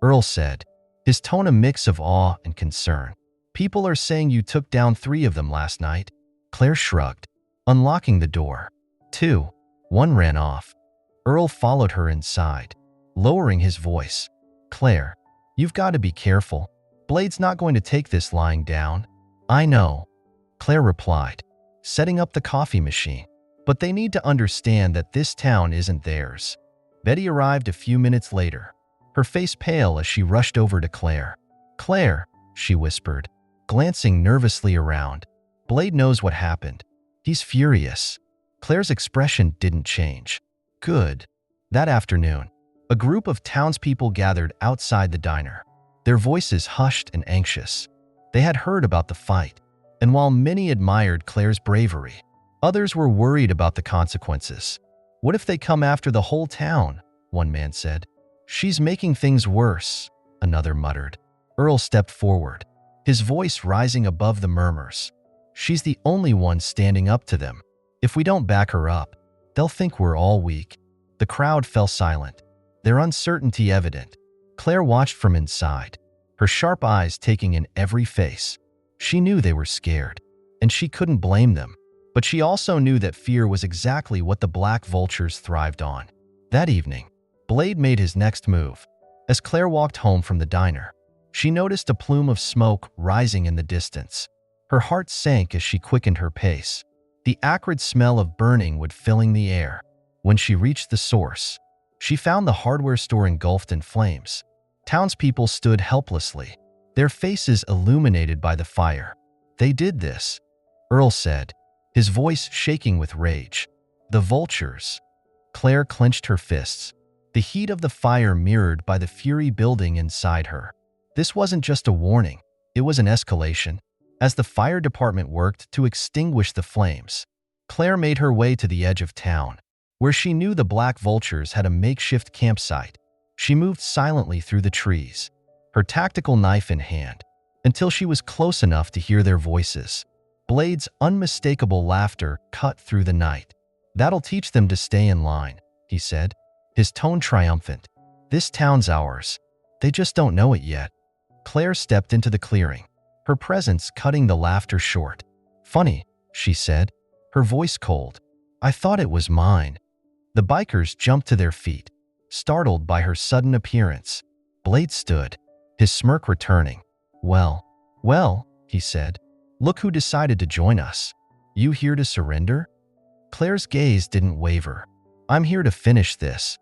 Earl said, his tone a mix of awe and concern. People are saying you took down 3 of them last night. Claire shrugged, unlocking the door. 2. 1 ran off. Earl followed her inside, lowering his voice. Claire, you've got to be careful. Blade's not going to take this lying down. I know, Claire replied, setting up the coffee machine. But they need to understand that this town isn't theirs. Betty arrived a few minutes later, her face pale as she rushed over to Claire. Claire, she whispered, glancing nervously around. Blade knows what happened. He's furious. Claire's expression didn't change. Good. That afternoon, a group of townspeople gathered outside the diner, their voices hushed and anxious. They had heard about the fight, and while many admired Claire's bravery, others were worried about the consequences. What if they come after the whole town? One man said. She's making things worse, another muttered. Earl stepped forward, his voice rising above the murmurs. She's the only one standing up to them. If we don't back her up, they'll think we're all weak. The crowd fell silent, their uncertainty evident. Claire watched from inside, her sharp eyes taking in every face. She knew they were scared, and she couldn't blame them. But she also knew that fear was exactly what the black vultures thrived on. That evening, Blade made his next move. As Claire walked home from the diner, she noticed a plume of smoke rising in the distance. Her heart sank as she quickened her pace, the acrid smell of burning wood filling the air. When she reached the source, she found the hardware store engulfed in flames. Townspeople stood helplessly, their faces illuminated by the fire. They did this, Earl said, his voice shaking with rage. The vultures. Claire clenched her fists, the heat of the fire mirrored by the fury building inside her. This wasn't just a warning, it was an escalation. As the fire department worked to extinguish the flames, Claire made her way to the edge of town, where she knew the black vultures had a makeshift campsite. She moved silently through the trees, her tactical knife in hand, until she was close enough to hear their voices. Blade's unmistakable laughter cut through the night. That'll teach them to stay in line, he said, his tone triumphant. This town's ours. They just don't know it yet. Claire stepped into the clearing, her presence cutting the laughter short. Funny, she said, her voice cold. I thought it was mine. The bikers jumped to their feet, startled by her sudden appearance. Blade stood, his smirk returning. Well, he said. Look who decided to join us. You here to surrender? Claire's gaze didn't waver. I'm here to finish this.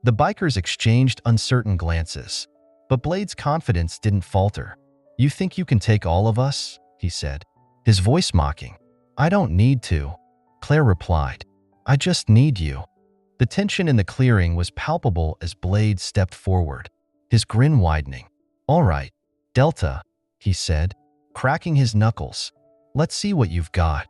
The bikers exchanged uncertain glances. But Blade's confidence didn't falter. "You think you can take all of us?" he said, his voice mocking. "I don't need to," Claire replied. "I just need you." The tension in the clearing was palpable as Blade stepped forward, his grin widening. "All right, Delta," he said, cracking his knuckles. "Let's see what you've got."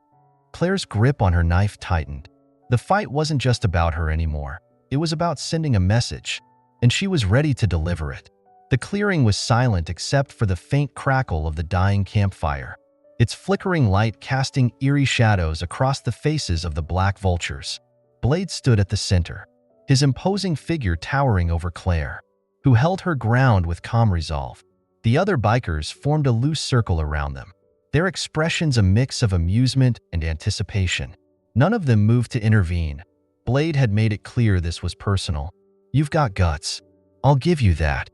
Claire's grip on her knife tightened. The fight wasn't just about her anymore. It was about sending a message, and she was ready to deliver it. The clearing was silent except for the faint crackle of the dying campfire, its flickering light casting eerie shadows across the faces of the black vultures. Blade stood at the center, his imposing figure towering over Claire, who held her ground with calm resolve. The other bikers formed a loose circle around them, their expressions a mix of amusement and anticipation. None of them moved to intervene. Blade had made it clear this was personal. "You've got guts. I'll give you that,"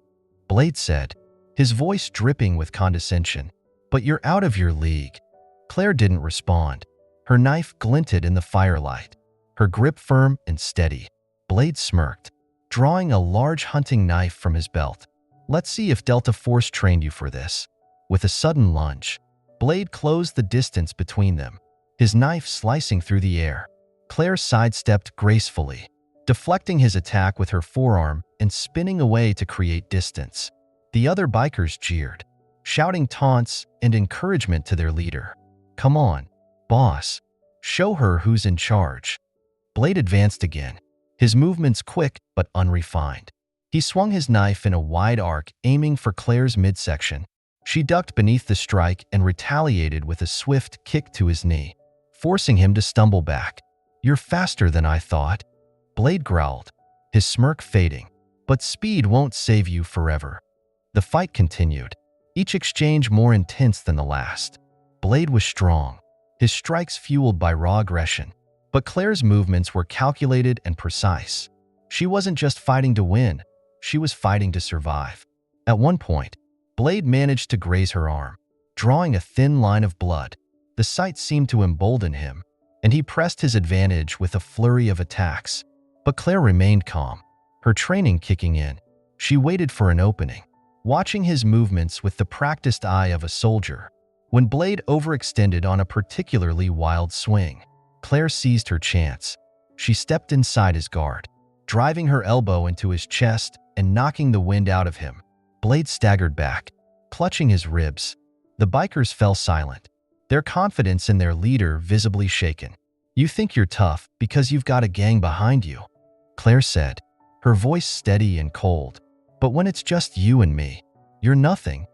Blade said, his voice dripping with condescension. "But you're out of your league." Claire didn't respond. Her knife glinted in the firelight, her grip firm and steady. Blade smirked, drawing a large hunting knife from his belt. "Let's see if Delta Force trained you for this." With a sudden lunge, Blade closed the distance between them, his knife slicing through the air. Claire sidestepped gracefully, deflecting his attack with her forearm and spinning away to create distance. The other bikers jeered, shouting taunts and encouragement to their leader. "Come on, boss. Show her who's in charge." Blade advanced again, his movements quick but unrefined. He swung his knife in a wide arc, aiming for Claire's midsection. She ducked beneath the strike and retaliated with a swift kick to his knee, forcing him to stumble back. "You're faster than I thought," Blade growled, his smirk fading. "But speed won't save you forever." The fight continued, each exchange more intense than the last. Blade was strong, his strikes fueled by raw aggression. But Claire's movements were calculated and precise. She wasn't just fighting to win, she was fighting to survive. At one point, Blade managed to graze her arm, drawing a thin line of blood. The sight seemed to embolden him, and he pressed his advantage with a flurry of attacks. But Claire remained calm, her training kicking in. She waited for an opening, watching his movements with the practiced eye of a soldier. When Blade overextended on a particularly wild swing, Claire seized her chance. She stepped inside his guard, driving her elbow into his chest and knocking the wind out of him. Blade staggered back, clutching his ribs. The bikers fell silent, their confidence in their leader visibly shaken. "You think you're tough because you've got a gang behind you," Claire said, her voice steady and cold. "But when it's just you and me, you're nothing."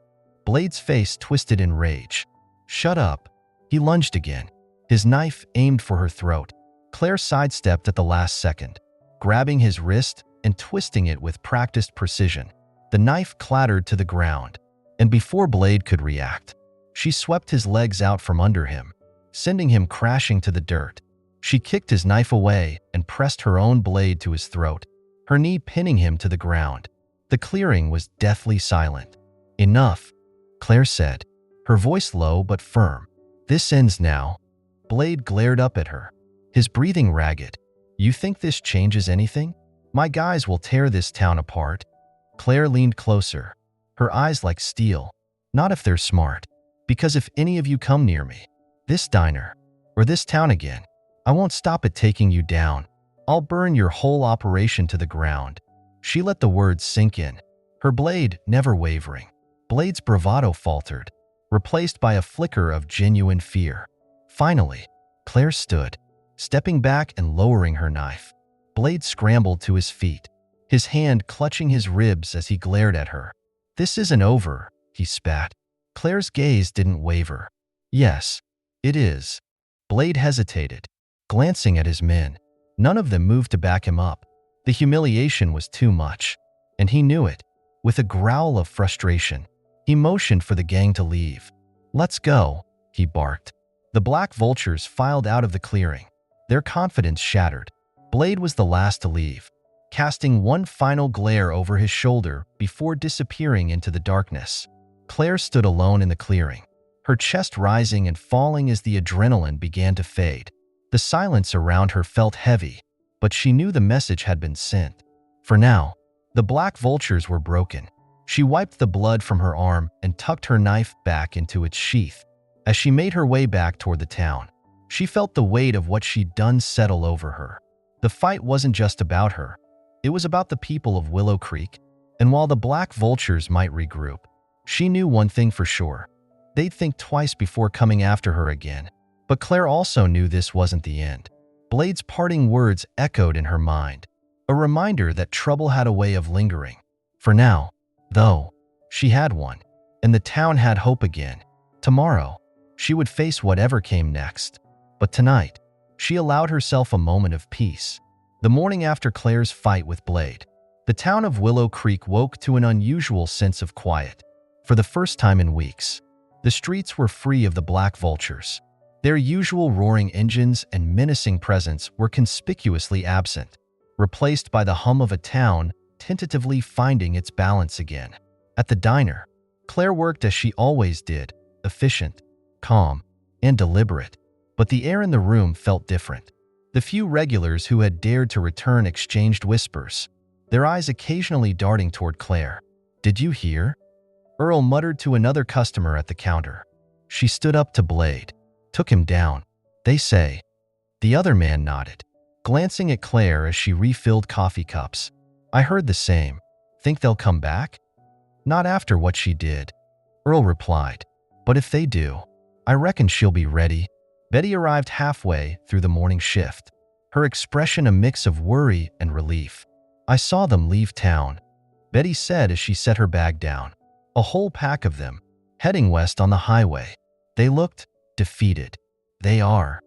Blade's face twisted in rage. "Shut up." He lunged again, his knife aimed for her throat. Claire sidestepped at the last second, grabbing his wrist and twisting it with practiced precision. The knife clattered to the ground, and before Blade could react, she swept his legs out from under him, sending him crashing to the dirt. She kicked his knife away and pressed her own blade to his throat, her knee pinning him to the ground. The clearing was deathly silent. "Enough," Claire said, her voice low but firm. "This ends now." Blade glared up at her, his breathing ragged. "You think this changes anything? My guys will tear this town apart." Claire leaned closer, her eyes like steel. "Not if they're smart. Because if any of you come near me, this diner, or this town again, I won't stop at taking you down. I'll burn your whole operation to the ground." She let the words sink in, her blade never wavering. Blade's bravado faltered, replaced by a flicker of genuine fear. Finally, Claire stood, stepping back and lowering her knife. Blade scrambled to his feet, his hand clutching his ribs as he glared at her. "This isn't over," he spat. Claire's gaze didn't waver. "Yes, it is." Blade hesitated, glancing at his men. None of them moved to back him up. The humiliation was too much, and he knew it. With a growl of frustration, he motioned for the gang to leave. "Let's go," he barked. The black vultures filed out of the clearing, their confidence shattered. Blade was the last to leave, casting one final glare over his shoulder before disappearing into the darkness. Claire stood alone in the clearing, her chest rising and falling as the adrenaline began to fade. The silence around her felt heavy, but she knew the message had been sent. For now, the black vultures were broken, She wiped the blood from her arm and tucked her knife back into its sheath. As she made her way back toward the town, she felt the weight of what she'd done settle over her. The fight wasn't just about her. It was about the people of Willow Creek, and while the Black Vultures might regroup, she knew one thing for sure. They'd think twice before coming after her again. But Claire also knew this wasn't the end. Blade's parting words echoed in her mind, a reminder that trouble had a way of lingering. For now, though, she had one, and the town had hope again. Tomorrow, she would face whatever came next. But tonight, she allowed herself a moment of peace. The morning after Claire's fight with Blade, the town of Willow Creek woke to an unusual sense of quiet. For the first time in weeks, the streets were free of the Black Vultures. Their usual roaring engines and menacing presence were conspicuously absent, replaced by the hum of a town tentatively finding its balance again. At the diner, Claire worked as she always did, efficient, calm, and deliberate. But the air in the room felt different. The few regulars who had dared to return exchanged whispers, their eyes occasionally darting toward Claire. "Did you hear?" Earl muttered to another customer at the counter. She stood up to Blade. "Took him down, they say." The other man nodded, glancing at Claire as she refilled coffee cups. "I heard the same. Think they'll come back?" "Not after what she did," Earl replied. "But if they do, I reckon she'll be ready." Betty arrived halfway through the morning shift, her expression a mix of worry and relief. "I saw them leave town," Betty said as she set her bag down. "A whole pack of them, heading west on the highway. They looked defeated." "They are,"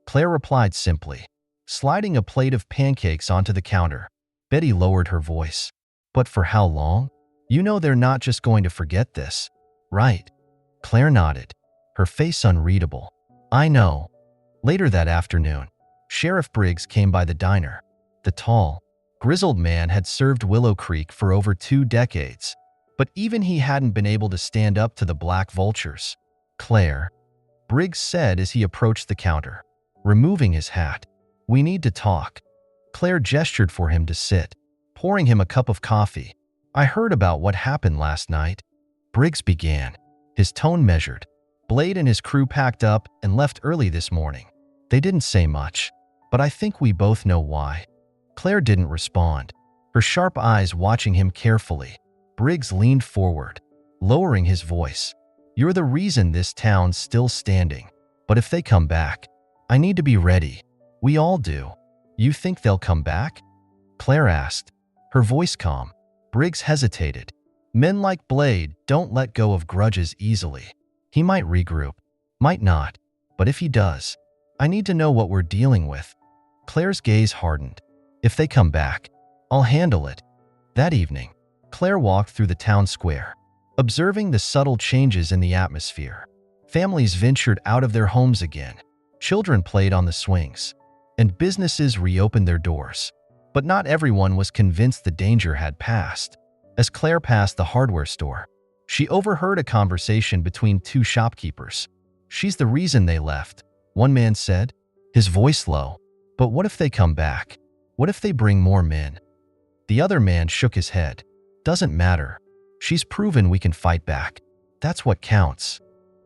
Claire replied simply, sliding a plate of pancakes onto the counter. Betty lowered her voice. "But for how long? You know they're not just going to forget this, right?" Claire nodded, her face unreadable. "I know." Later that afternoon, Sheriff Briggs came by the diner. The tall, grizzled man had served Willow Creek for over 2 decades, but even he hadn't been able to stand up to the Black Vultures. "Claire," Briggs said as he approached the counter, removing his hat, "we need to talk." Claire gestured for him to sit, pouring him a cup of coffee. "I heard about what happened last night," Briggs began, his tone measured. "Blade and his crew packed up and left early this morning. They didn't say much, but I think we both know why." Claire didn't respond, her sharp eyes watching him carefully. Briggs leaned forward, lowering his voice. "You're the reason this town's still standing. But if they come back, I need to be ready." "We all do." "You think they'll come back?" Claire asked, her voice calm. Briggs hesitated. "Men like Blade don't let go of grudges easily. He might regroup, might not, but if he does, I need to know what we're dealing with." Claire's gaze hardened. "If they come back, I'll handle it." That evening, Claire walked through the town square, observing the subtle changes in the atmosphere. Families ventured out of their homes again, children played on the swings, and businesses reopened their doors. But not everyone was convinced the danger had passed. As Claire passed the hardware store, she overheard a conversation between 2 shopkeepers. "She's the reason they left," one man said, his voice low. "But what if they come back? What if they bring more men?" The other man shook his head. "Doesn't matter. She's proven we can fight back. That's what counts."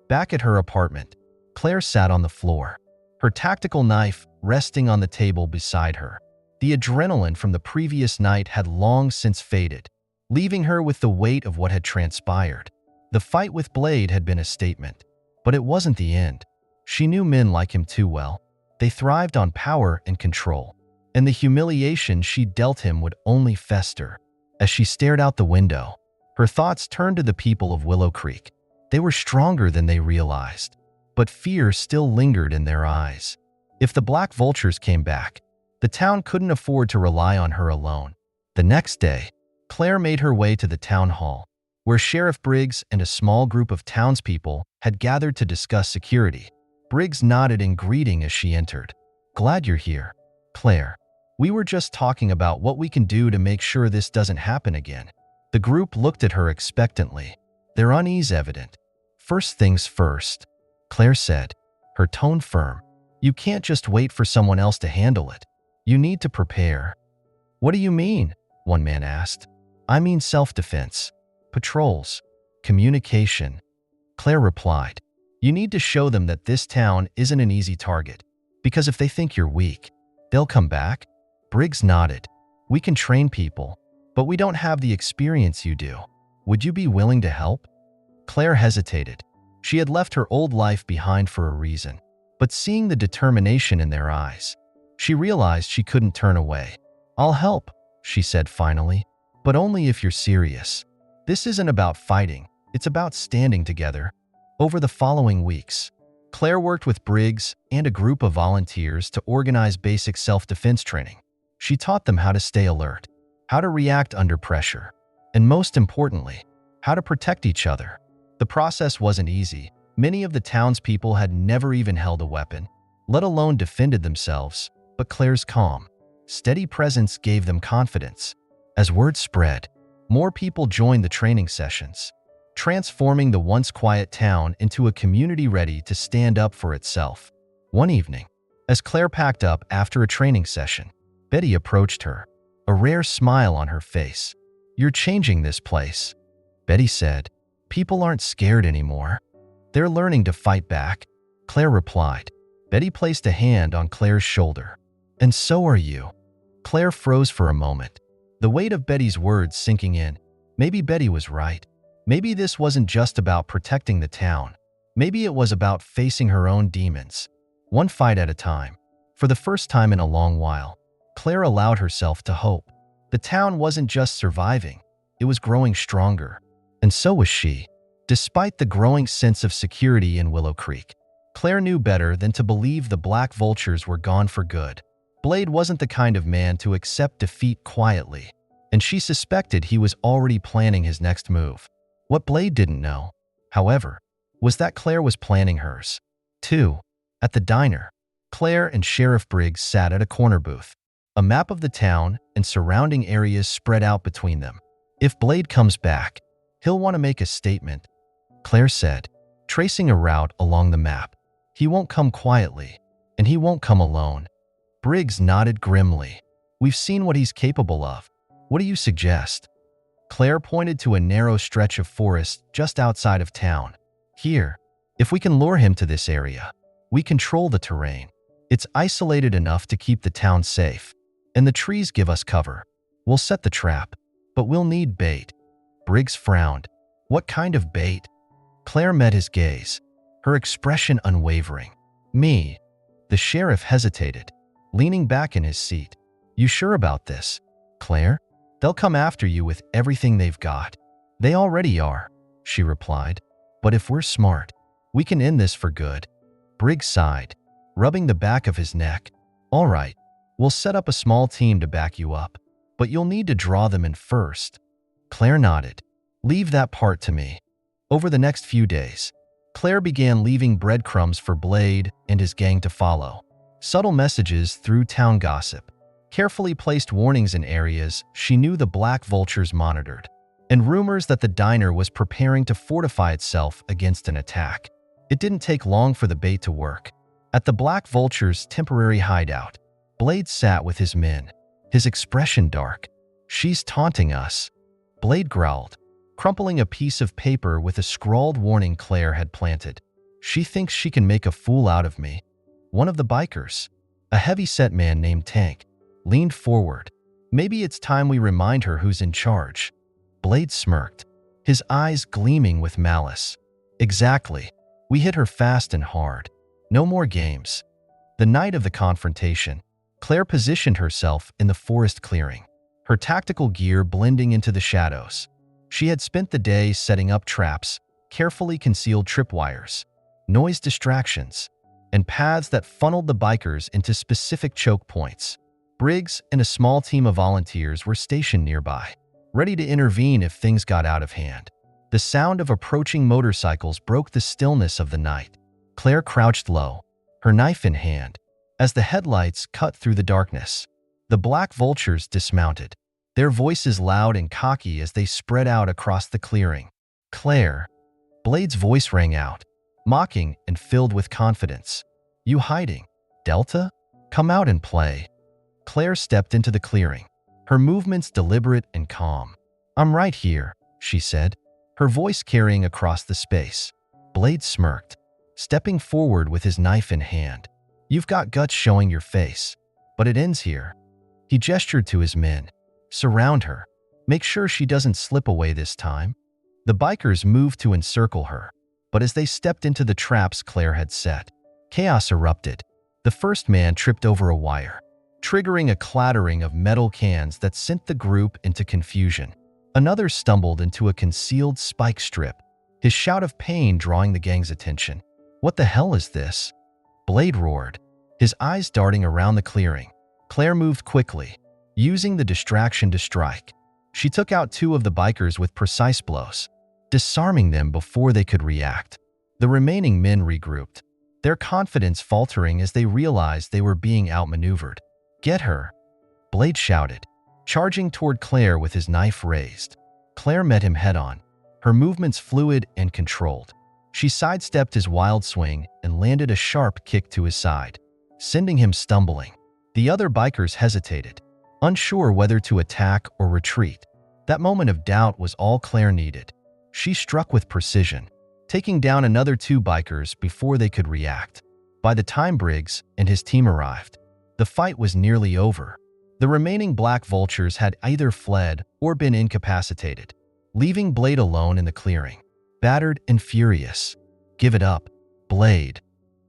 Back at her apartment, Claire sat on the floor, her tactical knife resting on the table beside her. The adrenaline from the previous night had long since faded, leaving her with the weight of what had transpired. The fight with Blade had been a statement, but it wasn't the end. She knew men like him too well. They thrived on power and control, and the humiliation she dealt him would only fester. As she stared out the window, her thoughts turned to the people of Willow Creek. They were stronger than they realized, but fear still lingered in their eyes. If the Black Vultures came back, the town couldn't afford to rely on her alone. The next day, Claire made her way to the town hall, where Sheriff Briggs and a small group of townspeople had gathered to discuss security. Briggs nodded in greeting as she entered. "Glad you're here, Claire. We were just talking about what we can do to make sure this doesn't happen again." The group looked at her expectantly, their unease evident. "First things first," Claire said, her tone firm. "You can't just wait for someone else to handle it. You need to prepare." "What do you mean?" one man asked. "I mean self-defense." Patrols. Communication. Claire replied, "You need to show them that this town isn't an easy target, because if they think you're weak, they'll come back." Briggs nodded. "We can train people, but we don't have the experience you do. Would you be willing to help?" Claire hesitated. She had left her old life behind for a reason, but seeing the determination in their eyes, she realized she couldn't turn away. "I'll help," she said finally, "but only if you're serious. This isn't about fighting, it's about standing together." Over the following weeks, Claire worked with Briggs and a group of volunteers to organize basic self-defense training. She taught them how to stay alert, how to react under pressure, and most importantly, how to protect each other. The process wasn't easy. Many of the townspeople had never even held a weapon, let alone defended themselves, but Claire's calm, steady presence gave them confidence. As word spread, more people joined the training sessions, transforming the once quiet town into a community ready to stand up for itself. One evening, as Claire packed up after a training session, Betty approached her, a rare smile on her face. "You're changing this place," Betty said. "People aren't scared anymore. They're learning to fight back," Claire replied. Betty placed a hand on Claire's shoulder. "And so are you." Claire froze for a moment, the weight of Betty's words sinking in. Maybe Betty was right. Maybe this wasn't just about protecting the town. Maybe it was about facing her own demons, one fight at a time. For the first time in a long while, Claire allowed herself to hope. The town wasn't just surviving, it was growing stronger. And so was she. Despite the growing sense of security in Willow Creek, Claire knew better than to believe the Black Vultures were gone for good. Blade wasn't the kind of man to accept defeat quietly, and she suspected he was already planning his next move. What Blade didn't know, however, was that Claire was planning hers, too. At the diner, Claire and Sheriff Briggs sat at a corner booth. A map of the town and surrounding areas spread out between them. "If Blade comes back, he'll want to make a statement," Claire said, tracing a route along the map. "He won't come quietly, and he won't come alone." Briggs nodded grimly. "We've seen what he's capable of. What do you suggest?" Claire pointed to a narrow stretch of forest just outside of town. "Here, if we can lure him to this area, we control the terrain. It's isolated enough to keep the town safe, and the trees give us cover. We'll set the trap, but we'll need bait." Briggs frowned. "What kind of bait?" Claire met his gaze, her expression unwavering. "Me." The sheriff hesitated, leaning back in his seat. "You sure about this, Claire? They'll come after you with everything they've got." "They already are," she replied. "But if we're smart, we can end this for good." Briggs sighed, rubbing the back of his neck. "All right, we'll set up a small team to back you up, but you'll need to draw them in first." Claire nodded. "Leave that part to me." Over the next few days, Claire began leaving breadcrumbs for Blade and his gang to follow. Subtle messages through town gossip, carefully placed warnings in areas she knew the Black Vultures monitored, and rumors that the diner was preparing to fortify itself against an attack. It didn't take long for the bait to work. At the Black Vultures' temporary hideout, Blade sat with his men, his expression dark. "She's taunting us," Blade growled, crumpling a piece of paper with a scrawled warning Claire had planted. "She thinks she can make a fool out of me." One of the bikers, a heavy-set man named Tank, leaned forward. "Maybe it's time we remind her who's in charge." Blade smirked, his eyes gleaming with malice. "Exactly. We hit her fast and hard. No more games." The night of the confrontation, Claire positioned herself in the forest clearing, her tactical gear blending into the shadows. She had spent the day setting up traps, carefully concealed tripwires, noise distractions, and paths that funneled the bikers into specific choke points. Briggs and a small team of volunteers were stationed nearby, ready to intervene if things got out of hand. The sound of approaching motorcycles broke the stillness of the night. Claire crouched low, her knife in hand, as the headlights cut through the darkness. The Black Vultures dismounted, their voices loud and cocky as they spread out across the clearing. "Claire," Blade's voice rang out, mocking and filled with confidence. "You hiding, Delta? Come out and play." Claire stepped into the clearing, her movements deliberate and calm. "I'm right here," she said, her voice carrying across the space. Blade smirked, stepping forward with his knife in hand. You've got guts showing your face, but it ends here. He gestured to his men. Surround her. Make sure she doesn't slip away this time. The bikers moved to encircle her, but as they stepped into the traps Claire had set, chaos erupted. The first man tripped over a wire, triggering a clattering of metal cans that sent the group into confusion. Another stumbled into a concealed spike strip, his shout of pain drawing the gang's attention. What the hell is this? Blade roared, his eyes darting around the clearing. Claire moved quickly, using the distraction to strike. She took out two of the bikers with precise blows, disarming them before they could react. The remaining men regrouped, their confidence faltering as they realized they were being outmaneuvered. Get her, Blade shouted, charging toward Claire with his knife raised. Claire met him head-on, her movements fluid and controlled. She sidestepped his wild swing and landed a sharp kick to his side, sending him stumbling. The other bikers hesitated, unsure whether to attack or retreat. That moment of doubt was all Claire needed. She struck with precision, taking down another two bikers before they could react. By the time Briggs and his team arrived, the fight was nearly over. The remaining Black Vultures had either fled or been incapacitated, leaving Blade alone in the clearing, battered and furious. Give it up, Blade,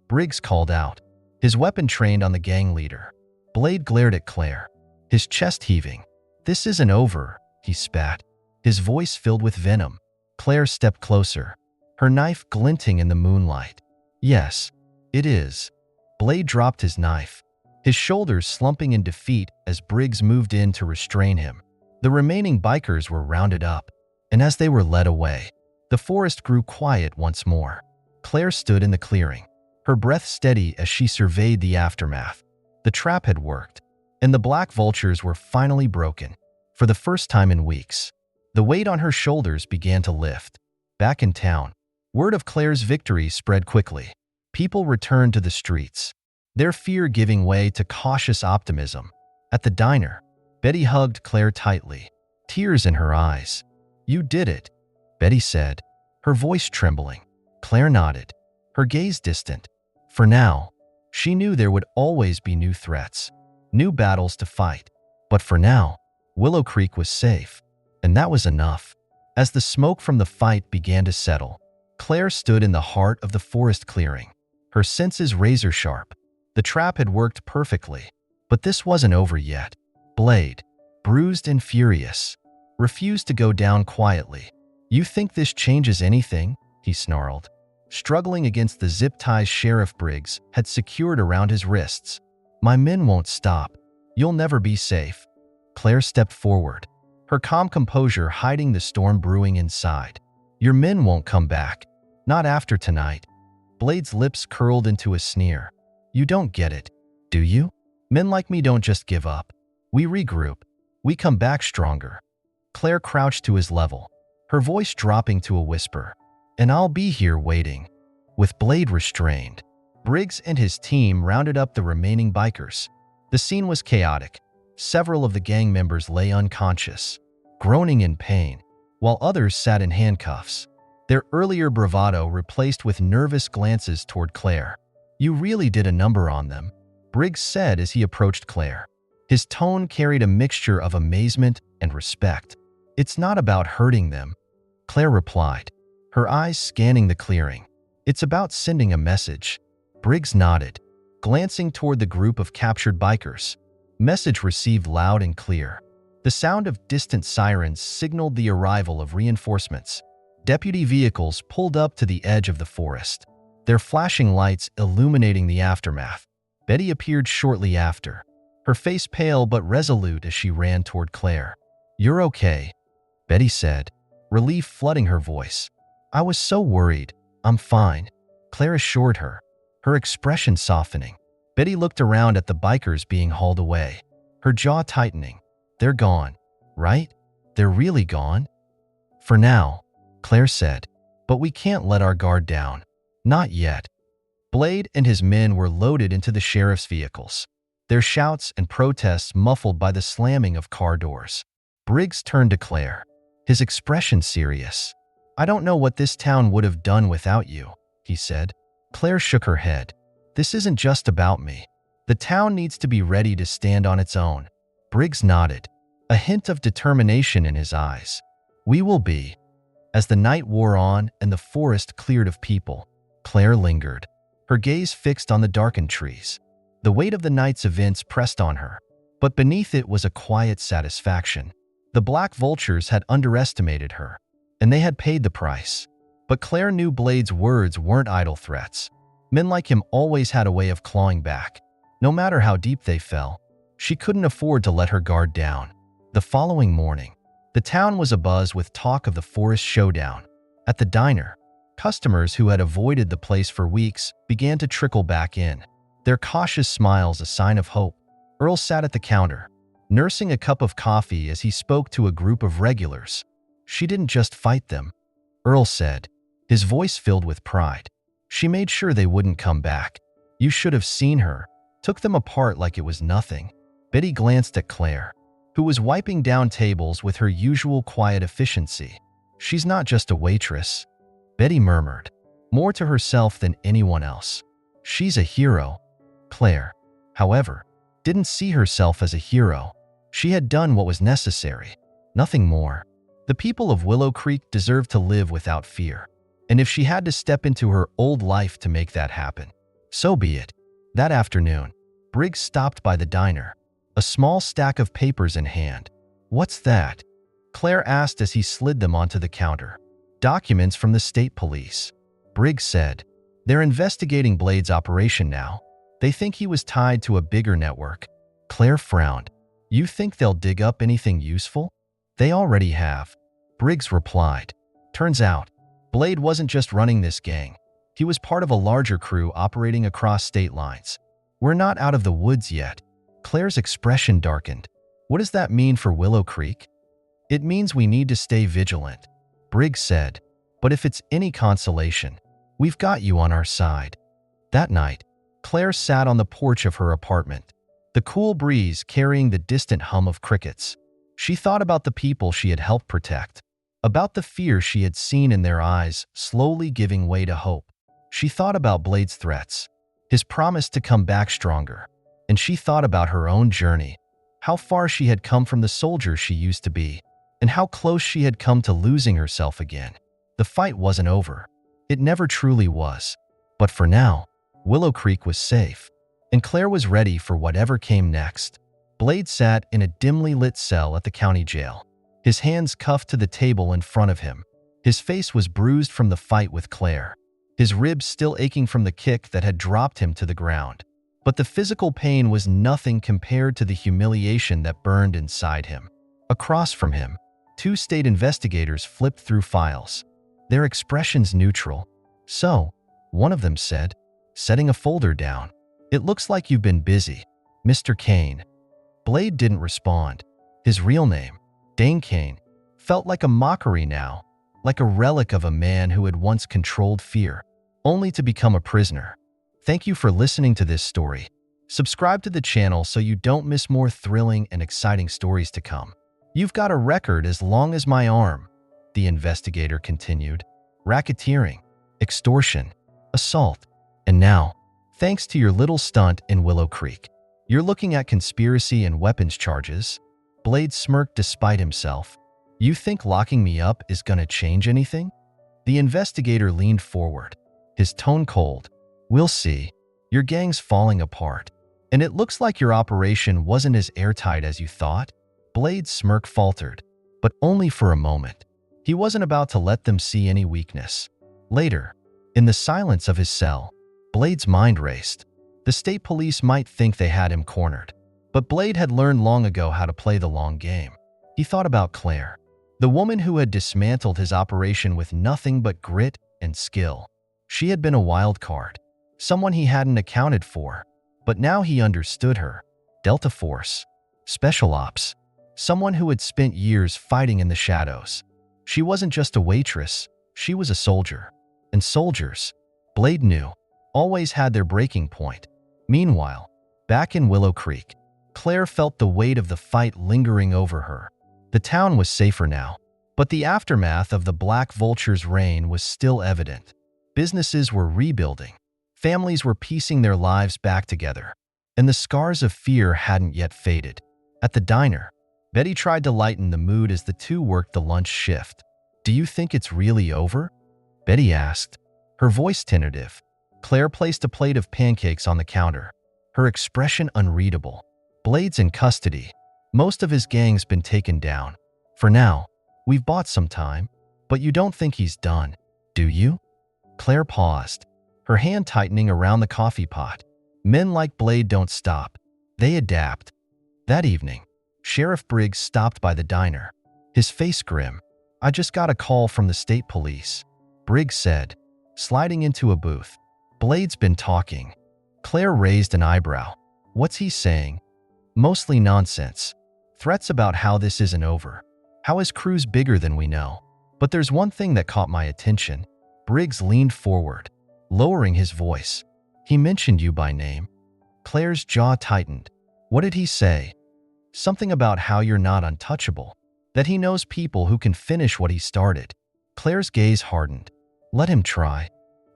Briggs called out, his weapon trained on the gang leader. Blade glared at Claire, his chest heaving. This isn't over, he spat, his voice filled with venom. Claire stepped closer, her knife glinting in the moonlight. Yes, it is. Blade dropped his knife, his shoulders slumping in defeat as Briggs moved in to restrain him. The remaining bikers were rounded up, and as they were led away, the forest grew quiet once more. Claire stood in the clearing, her breath steady as she surveyed the aftermath. The trap had worked, and the Black Vultures were finally broken. For the first time in weeks, the weight on her shoulders began to lift. Back in town, word of Claire's victory spread quickly. People returned to the streets, their fear giving way to cautious optimism. At the diner, Betty hugged Claire tightly, tears in her eyes. You did it, Betty said, her voice trembling. Claire nodded, her gaze distant. For now, she knew there would always be new threats, new battles to fight. But for now, Willow Creek was safe, and that was enough. As the smoke from the fight began to settle, Claire stood in the heart of the forest clearing, her senses razor-sharp. The trap had worked perfectly, but this wasn't over yet. Blade, bruised and furious, refused to go down quietly. You think this changes anything? He snarled, struggling against the zip ties Sheriff Briggs had secured around his wrists. My men won't stop. You'll never be safe. Claire stepped forward, her calm composure hiding the storm brewing inside. Your men won't come back. Not after tonight. Blade's lips curled into a sneer. You don't get it, do you? Men like me don't just give up. We regroup. We come back stronger. Claire crouched to his level, her voice dropping to a whisper. And I'll be here waiting. With Blade restrained, Briggs and his team rounded up the remaining bikers. The scene was chaotic. Several of the gang members lay unconscious, groaning in pain, while others sat in handcuffs, their earlier bravado replaced with nervous glances toward Claire. You really did a number on them, Briggs said as he approached Claire. His tone carried a mixture of amazement and respect. It's not about hurting them, Claire replied, her eyes scanning the clearing. It's about sending a message. Briggs nodded, glancing toward the group of captured bikers. Message received loud and clear. The sound of distant sirens signaled the arrival of reinforcements. Deputy vehicles pulled up to the edge of the forest, their flashing lights illuminating the aftermath. Betty appeared shortly after, her face pale but resolute as she ran toward Claire. You're okay, Betty said, relief flooding her voice. I was so worried. I'm fine, Claire assured her, her expression softening. Betty looked around at the bikers being hauled away, her jaw tightening. They're gone, right? They're really gone? For now, Claire said, but we can't let our guard down. Not yet. Blade and his men were loaded into the sheriff's vehicles, their shouts and protests muffled by the slamming of car doors. Briggs turned to Claire, his expression serious. "I don't know what this town would have done without you," he said. Claire shook her head. "This isn't just about me. The town needs to be ready to stand on its own." Briggs nodded, a hint of determination in his eyes. "We will be." As the night wore on and the forest cleared of people, Claire lingered, her gaze fixed on the darkened trees. The weight of the night's events pressed on her, but beneath it was a quiet satisfaction. The black vultures had underestimated her, and they had paid the price. But Claire knew Blade's words weren't idle threats. Men like him always had a way of clawing back, no matter how deep they fell. She couldn't afford to let her guard down. The following morning, the town was abuzz with talk of the forest showdown. At the diner, customers who had avoided the place for weeks began to trickle back in, their cautious smiles a sign of hope. Earl sat at the counter, nursing a cup of coffee as he spoke to a group of regulars. "She didn't just fight them," Earl said, his voice filled with pride. "She made sure they wouldn't come back. You should have seen her. Took them apart like it was nothing." Betty glanced at Claire, who was wiping down tables with her usual quiet efficiency. "She's not just a waitress," Betty murmured, more to herself than anyone else. "She's a hero." Claire, however, didn't see herself as a hero. She had done what was necessary, nothing more. The people of Willow Creek deserved to live without fear, and if she had to step into her old life to make that happen, so be it. That afternoon, Briggs stopped by the diner, a small stack of papers in hand. "What's that?" Claire asked as he slid them onto the counter. "Documents from the state police," Briggs said. "They're investigating Blade's operation now. They think he was tied to a bigger network." Claire frowned. "You think they'll dig up anything useful?" "They already have," Briggs replied. "Turns out, Blade wasn't just running this gang. He was part of a larger crew operating across state lines. We're not out of the woods yet." Claire's expression darkened. "What does that mean for Willow Creek?" "It means we need to stay vigilant," Briggs said. "But if it's any consolation, we've got you on our side." That night, Claire sat on the porch of her apartment, the cool breeze carrying the distant hum of crickets. She thought about the people she had helped protect, about the fear she had seen in their eyes slowly giving way to hope. She thought about Blade's threats, his promise to come back stronger, and she thought about her own journey, how far she had come from the soldier she used to be, and how close she had come to losing herself again. The fight wasn't over. It never truly was. But for now, Willow Creek was safe, and Claire was ready for whatever came next. Blade sat in a dimly lit cell at the county jail, his hands cuffed to the table in front of him. His face was bruised from the fight with Claire, his ribs still aching from the kick that had dropped him to the ground. But the physical pain was nothing compared to the humiliation that burned inside him. Across from him, two state investigators flipped through files, their expressions neutral. "So," one of them said, setting a folder down, "it looks like you've been busy, Mr. Kane." Blade didn't respond. His real name, Dane Kane, felt like a mockery now, like a relic of a man who had once controlled fear, only to become a prisoner. Thank you for listening to this story. Subscribe to the channel so you don't miss more thrilling and exciting stories to come. "You've got a record as long as my arm," the investigator continued. "Racketeering, extortion, assault, and now, thanks to your little stunt in Willow Creek, you're looking at conspiracy and weapons charges." Blade smirked despite himself. "You think locking me up is gonna change anything?" The investigator leaned forward, his tone cold. "We'll see. Your gang's falling apart, and it looks like your operation wasn't as airtight as you thought." Blade's smirk faltered, but only for a moment. He wasn't about to let them see any weakness. Later, in the silence of his cell, Blade's mind raced. The state police might think they had him cornered, but Blade had learned long ago how to play the long game. He thought about Claire, the woman who had dismantled his operation with nothing but grit and skill. She had been a wild card, someone he hadn't accounted for, but now he understood her. Delta Force, Special Ops, someone who had spent years fighting in the shadows. She wasn't just a waitress, she was a soldier. And soldiers, Blade knew, always had their breaking point. Meanwhile, back in Willow Creek, Claire felt the weight of the fight lingering over her. The town was safer now, But the aftermath of the Black Vulture's reign was still evident. Businesses were rebuilding. Families were piecing their lives back together. And the scars of fear hadn't yet faded. At the diner, Betty tried to lighten the mood as the two worked the lunch shift. "Do you think it's really over?" Betty asked, her voice tentative. Claire placed a plate of pancakes on the counter, her expression unreadable. "Blade's in custody. Most of his gang's been taken down. For now, we've bought some time, but you don't think he's done, do you?" Claire paused, her hand tightening around the coffee pot. Men like Blade don't stop. They adapt. That evening, Sheriff Briggs stopped by the diner, his face grim. "I just got a call from the state police," Briggs said, sliding into a booth. "Blade's been talking." Claire raised an eyebrow. "What's he saying?" "Mostly nonsense. Threats about how this isn't over. How his crew's bigger than we know. But there's one thing that caught my attention." Briggs leaned forward, lowering his voice. "He mentioned you by name." Claire's jaw tightened. "What did he say?" "Something about how you're not untouchable. That he knows people who can finish what he started." Claire's gaze hardened. "Let him try."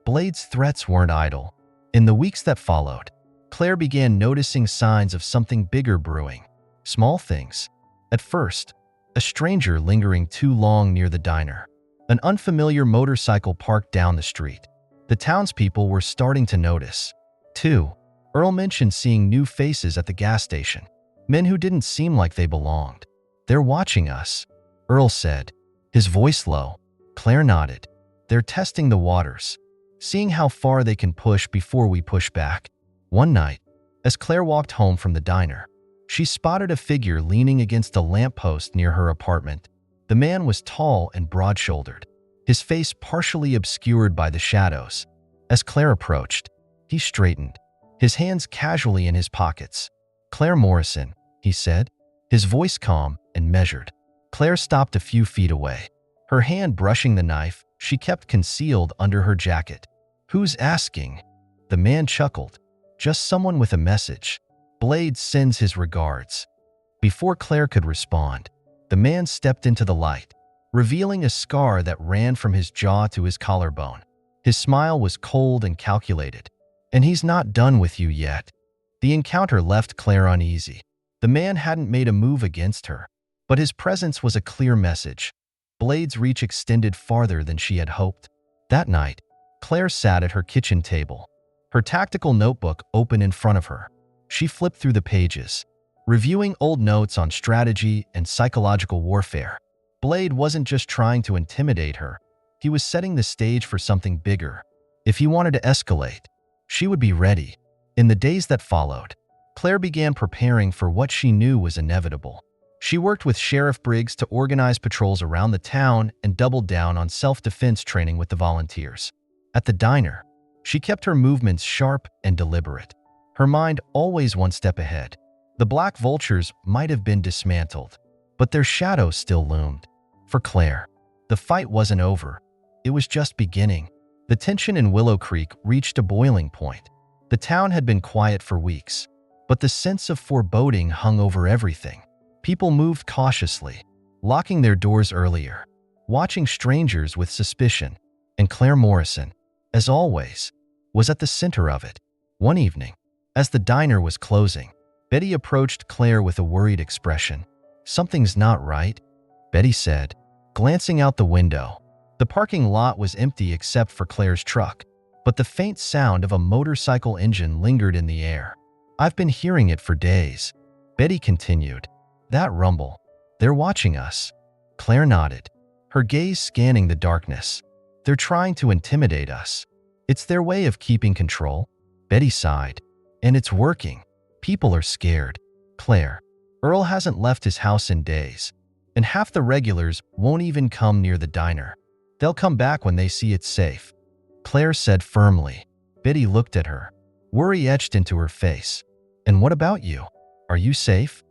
Blade's threats weren't idle. In the weeks that followed, Claire began noticing signs of something bigger brewing. Small things. At first, a stranger lingering too long near the diner. An unfamiliar motorcycle parked down the street. The townspeople were starting to notice. 2. Earl mentioned seeing new faces at the gas station. Men who didn't seem like they belonged. "They're watching us," Earl said, his voice low. Claire nodded. "They're testing the waters, seeing how far they can push before we push back." One night, as Claire walked home from the diner, she spotted a figure leaning against a lamppost near her apartment. The man was tall and broad-shouldered, his face partially obscured by the shadows. As Claire approached, he straightened, his hands casually in his pockets. "Claire Morrison," he said, his voice calm and measured. Claire stopped a few feet away, her hand brushing the knife she kept concealed under her jacket. "Who's asking?" The man chuckled. "Just someone with a message. Blade sends his regards." Before Claire could respond, the man stepped into the light, revealing a scar that ran from his jaw to his collarbone. His smile was cold and calculated. "And he's not done with you yet." The encounter left Claire uneasy. The man hadn't made a move against her, but his presence was a clear message. Blade's reach extended farther than she had hoped. That night, Claire sat at her kitchen table, her tactical notebook open in front of her. She flipped through the pages, reviewing old notes on strategy and psychological warfare. Blade wasn't just trying to intimidate her. He was setting the stage for something bigger. If he wanted to escalate, she would be ready. In the days that followed, Claire began preparing for what she knew was inevitable. She worked with Sheriff Briggs to organize patrols around the town and doubled down on self-defense training with the volunteers. At the diner, she kept her movements sharp and deliberate, her mind always one step ahead. The Black Vultures might have been dismantled, but their shadow still loomed. For Claire, the fight wasn't over. It was just beginning. The tension in Willow Creek reached a boiling point. The town had been quiet for weeks, but the sense of foreboding hung over everything. People moved cautiously, locking their doors earlier, watching strangers with suspicion, and Claire Morrison, as always, was at the center of it. One evening, as the diner was closing, Betty approached Claire with a worried expression. "Something's not right," Betty said, glancing out the window. The parking lot was empty except for Claire's truck, but the faint sound of a motorcycle engine lingered in the air. "I've been hearing it for days," Betty continued. "That rumble. They're watching us." Claire nodded, her gaze scanning the darkness. "They're trying to intimidate us. It's their way of keeping control." Betty sighed. "And it's working. People are scared." "Claire, Earl hasn't left his house in days, and half the regulars won't even come near the diner. They'll come back when they see it's safe," Claire said firmly. Betty looked at her, worry etched into her face. "And what about you? Are you safe?"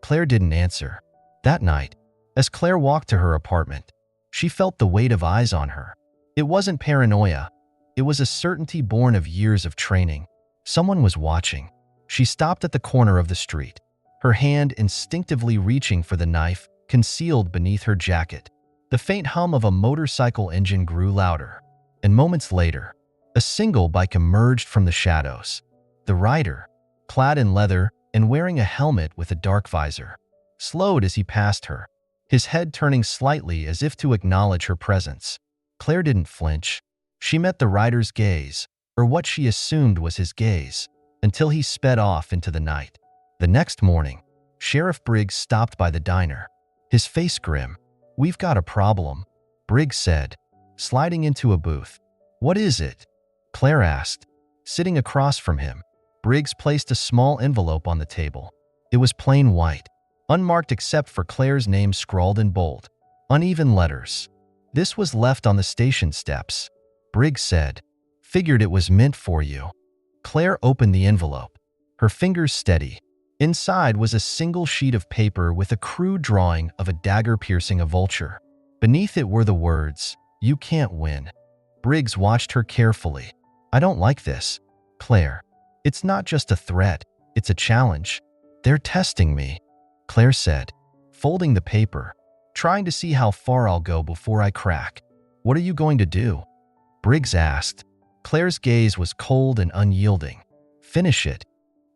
Claire didn't answer. That night, as Claire walked to her apartment, she felt the weight of eyes on her. It wasn't paranoia. It was a certainty born of years of training. Someone was watching. She stopped at the corner of the street, her hand instinctively reaching for the knife concealed beneath her jacket. The faint hum of a motorcycle engine grew louder, and moments later, a single bike emerged from the shadows. The rider, clad in leather and wearing a helmet with a dark visor, slowed as he passed her, his head turning slightly as if to acknowledge her presence. Claire didn't flinch. She met the rider's gaze, or what she assumed was his gaze, until he sped off into the night. The next morning, Sheriff Briggs stopped by the diner, his face grim. "We've got a problem," Briggs said, sliding into a booth. "What is it?" Claire asked. Sitting across from him, Briggs placed a small envelope on the table. It was plain white, unmarked except for Claire's name scrawled in bold, uneven letters. "This was left on the station steps," Briggs said. "Figured it was meant for you." Claire opened the envelope, her fingers steady. Inside was a single sheet of paper with a crude drawing of a dagger piercing a vulture. Beneath it were the words, "You can't win." Briggs watched her carefully. "I don't like this, Claire. It's not just a threat, it's a challenge. They're testing me," Claire said, folding the paper, "trying to see how far I'll go before I crack." "What are you going to do?" Briggs asked. Claire's gaze was cold and unyielding. "Finish it."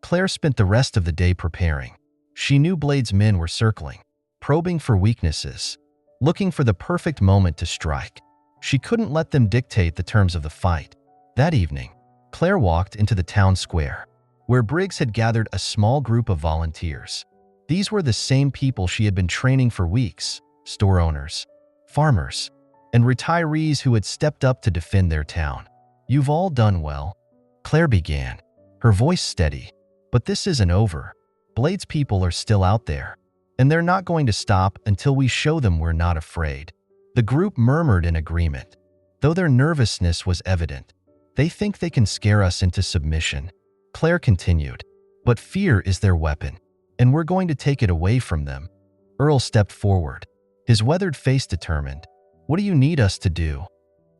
Claire spent the rest of the day preparing. She knew Blade's men were circling, probing for weaknesses, looking for the perfect moment to strike. She couldn't let them dictate the terms of the fight. That evening, Claire walked into the town square, where Briggs had gathered a small group of volunteers. These were the same people she had been training for weeks: store owners, farmers, and retirees who had stepped up to defend their town. "You've all done well," Claire began, her voice steady. "But this isn't over. Blade's people are still out there, and they're not going to stop until we show them we're not afraid." The group murmured in agreement, though their nervousness was evident. "They think they can scare us into submission," Claire continued. "But fear is their weapon, and we're going to take it away from them." Earl stepped forward, his weathered face determined. "What do you need us to do?"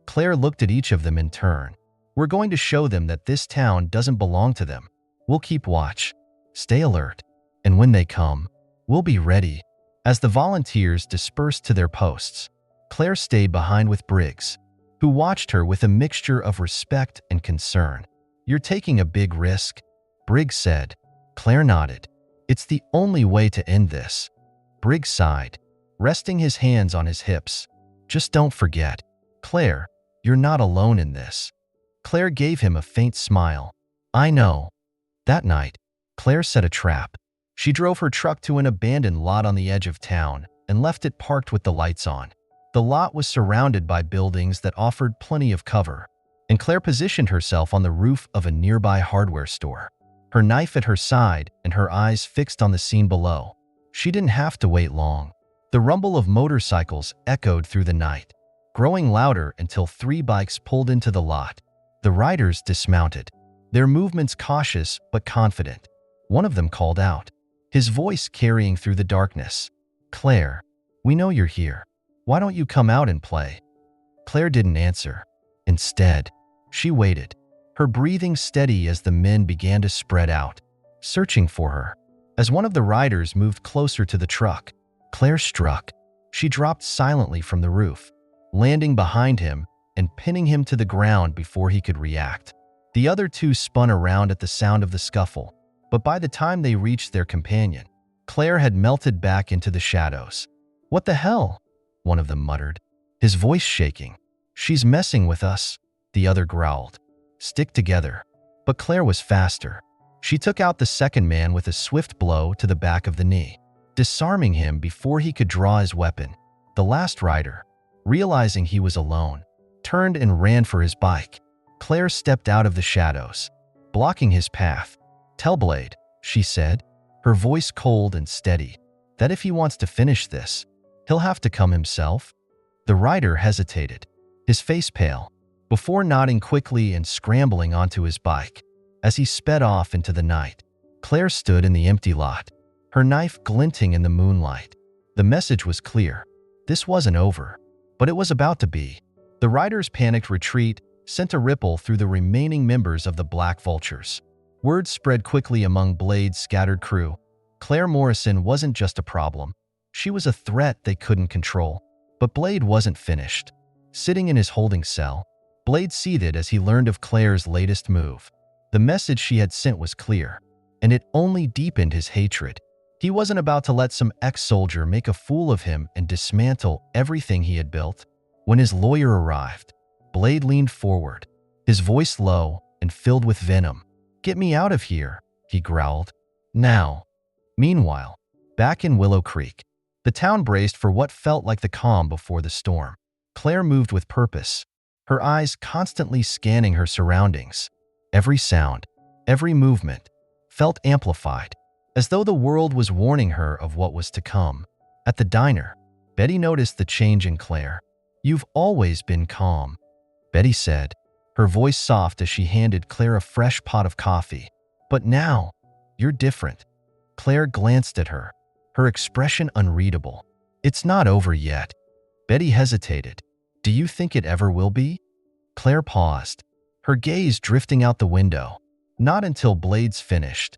Claire looked at each of them in turn. "We're going to show them that this town doesn't belong to them. We'll keep watch, stay alert, and when they come, we'll be ready." As the volunteers dispersed to their posts, Claire stayed behind with Briggs, who watched her with a mixture of respect and concern. "You're taking a big risk," Briggs said. Claire nodded. "It's the only way to end this." Briggs sighed, resting his hands on his hips. "Just don't forget, Claire, you're not alone in this." Claire gave him a faint smile. "I know." That night, Claire set a trap. She drove her truck to an abandoned lot on the edge of town and left it parked with the lights on. The lot was surrounded by buildings that offered plenty of cover, and Claire positioned herself on the roof of a nearby hardware store, her knife at her side and her eyes fixed on the scene below. She didn't have to wait long. The rumble of motorcycles echoed through the night, growing louder until 3 bikes pulled into the lot. The riders dismounted, their movements cautious but confident. One of them called out, his voice carrying through the darkness. "Claire, we know you're here. Why don't you come out and play?" Claire didn't answer. Instead, she waited, her breathing steady as the men began to spread out, searching for her. As one of the riders moved closer to the truck, Claire struck. She dropped silently from the roof, landing behind him and pinning him to the ground before he could react. The other 2 spun around at the sound of the scuffle, but by the time they reached their companion, Claire had melted back into the shadows. "What the hell?" one of them muttered, his voice shaking. "She's messing with us," the other growled. "Stick together." But Claire was faster. She took out the second man with a swift blow to the back of the knee, disarming him before he could draw his weapon. The last rider, realizing he was alone, turned and ran for his bike. Claire stepped out of the shadows, blocking his path. "Tell Blade," she said, her voice cold and steady, "that if he wants to finish this, he'll have to come himself." The rider hesitated, his face pale, before nodding quickly and scrambling onto his bike. As he sped off into the night, Claire stood in the empty lot, her knife glinting in the moonlight. The message was clear. This wasn't over, but it was about to be. The rider's panicked retreat sent a ripple through the remaining members of the Black Vultures. Word spread quickly among Blade's scattered crew. Claire Morrison wasn't just a problem. She was a threat they couldn't control. But Blade wasn't finished. Sitting in his holding cell, Blade seethed as he learned of Claire's latest move. The message she had sent was clear, and it only deepened his hatred. He wasn't about to let some ex-soldier make a fool of him and dismantle everything he had built. When his lawyer arrived, Blade leaned forward, his voice low and filled with venom. "Get me out of here," he growled. "Now." Meanwhile, back in Willow Creek, the town braced for what felt like the calm before the storm. Claire moved with purpose, her eyes constantly scanning her surroundings. Every sound, every movement, felt amplified, as though the world was warning her of what was to come. At the diner, Betty noticed the change in Claire. "You've always been calm," Betty said, her voice soft as she handed Claire a fresh pot of coffee. "But now, you're different." Claire glanced at her, her expression unreadable. "It's not over yet." Betty hesitated. "Do you think it ever will be?" Claire paused, her gaze drifting out the window. "Not until Blade's finished."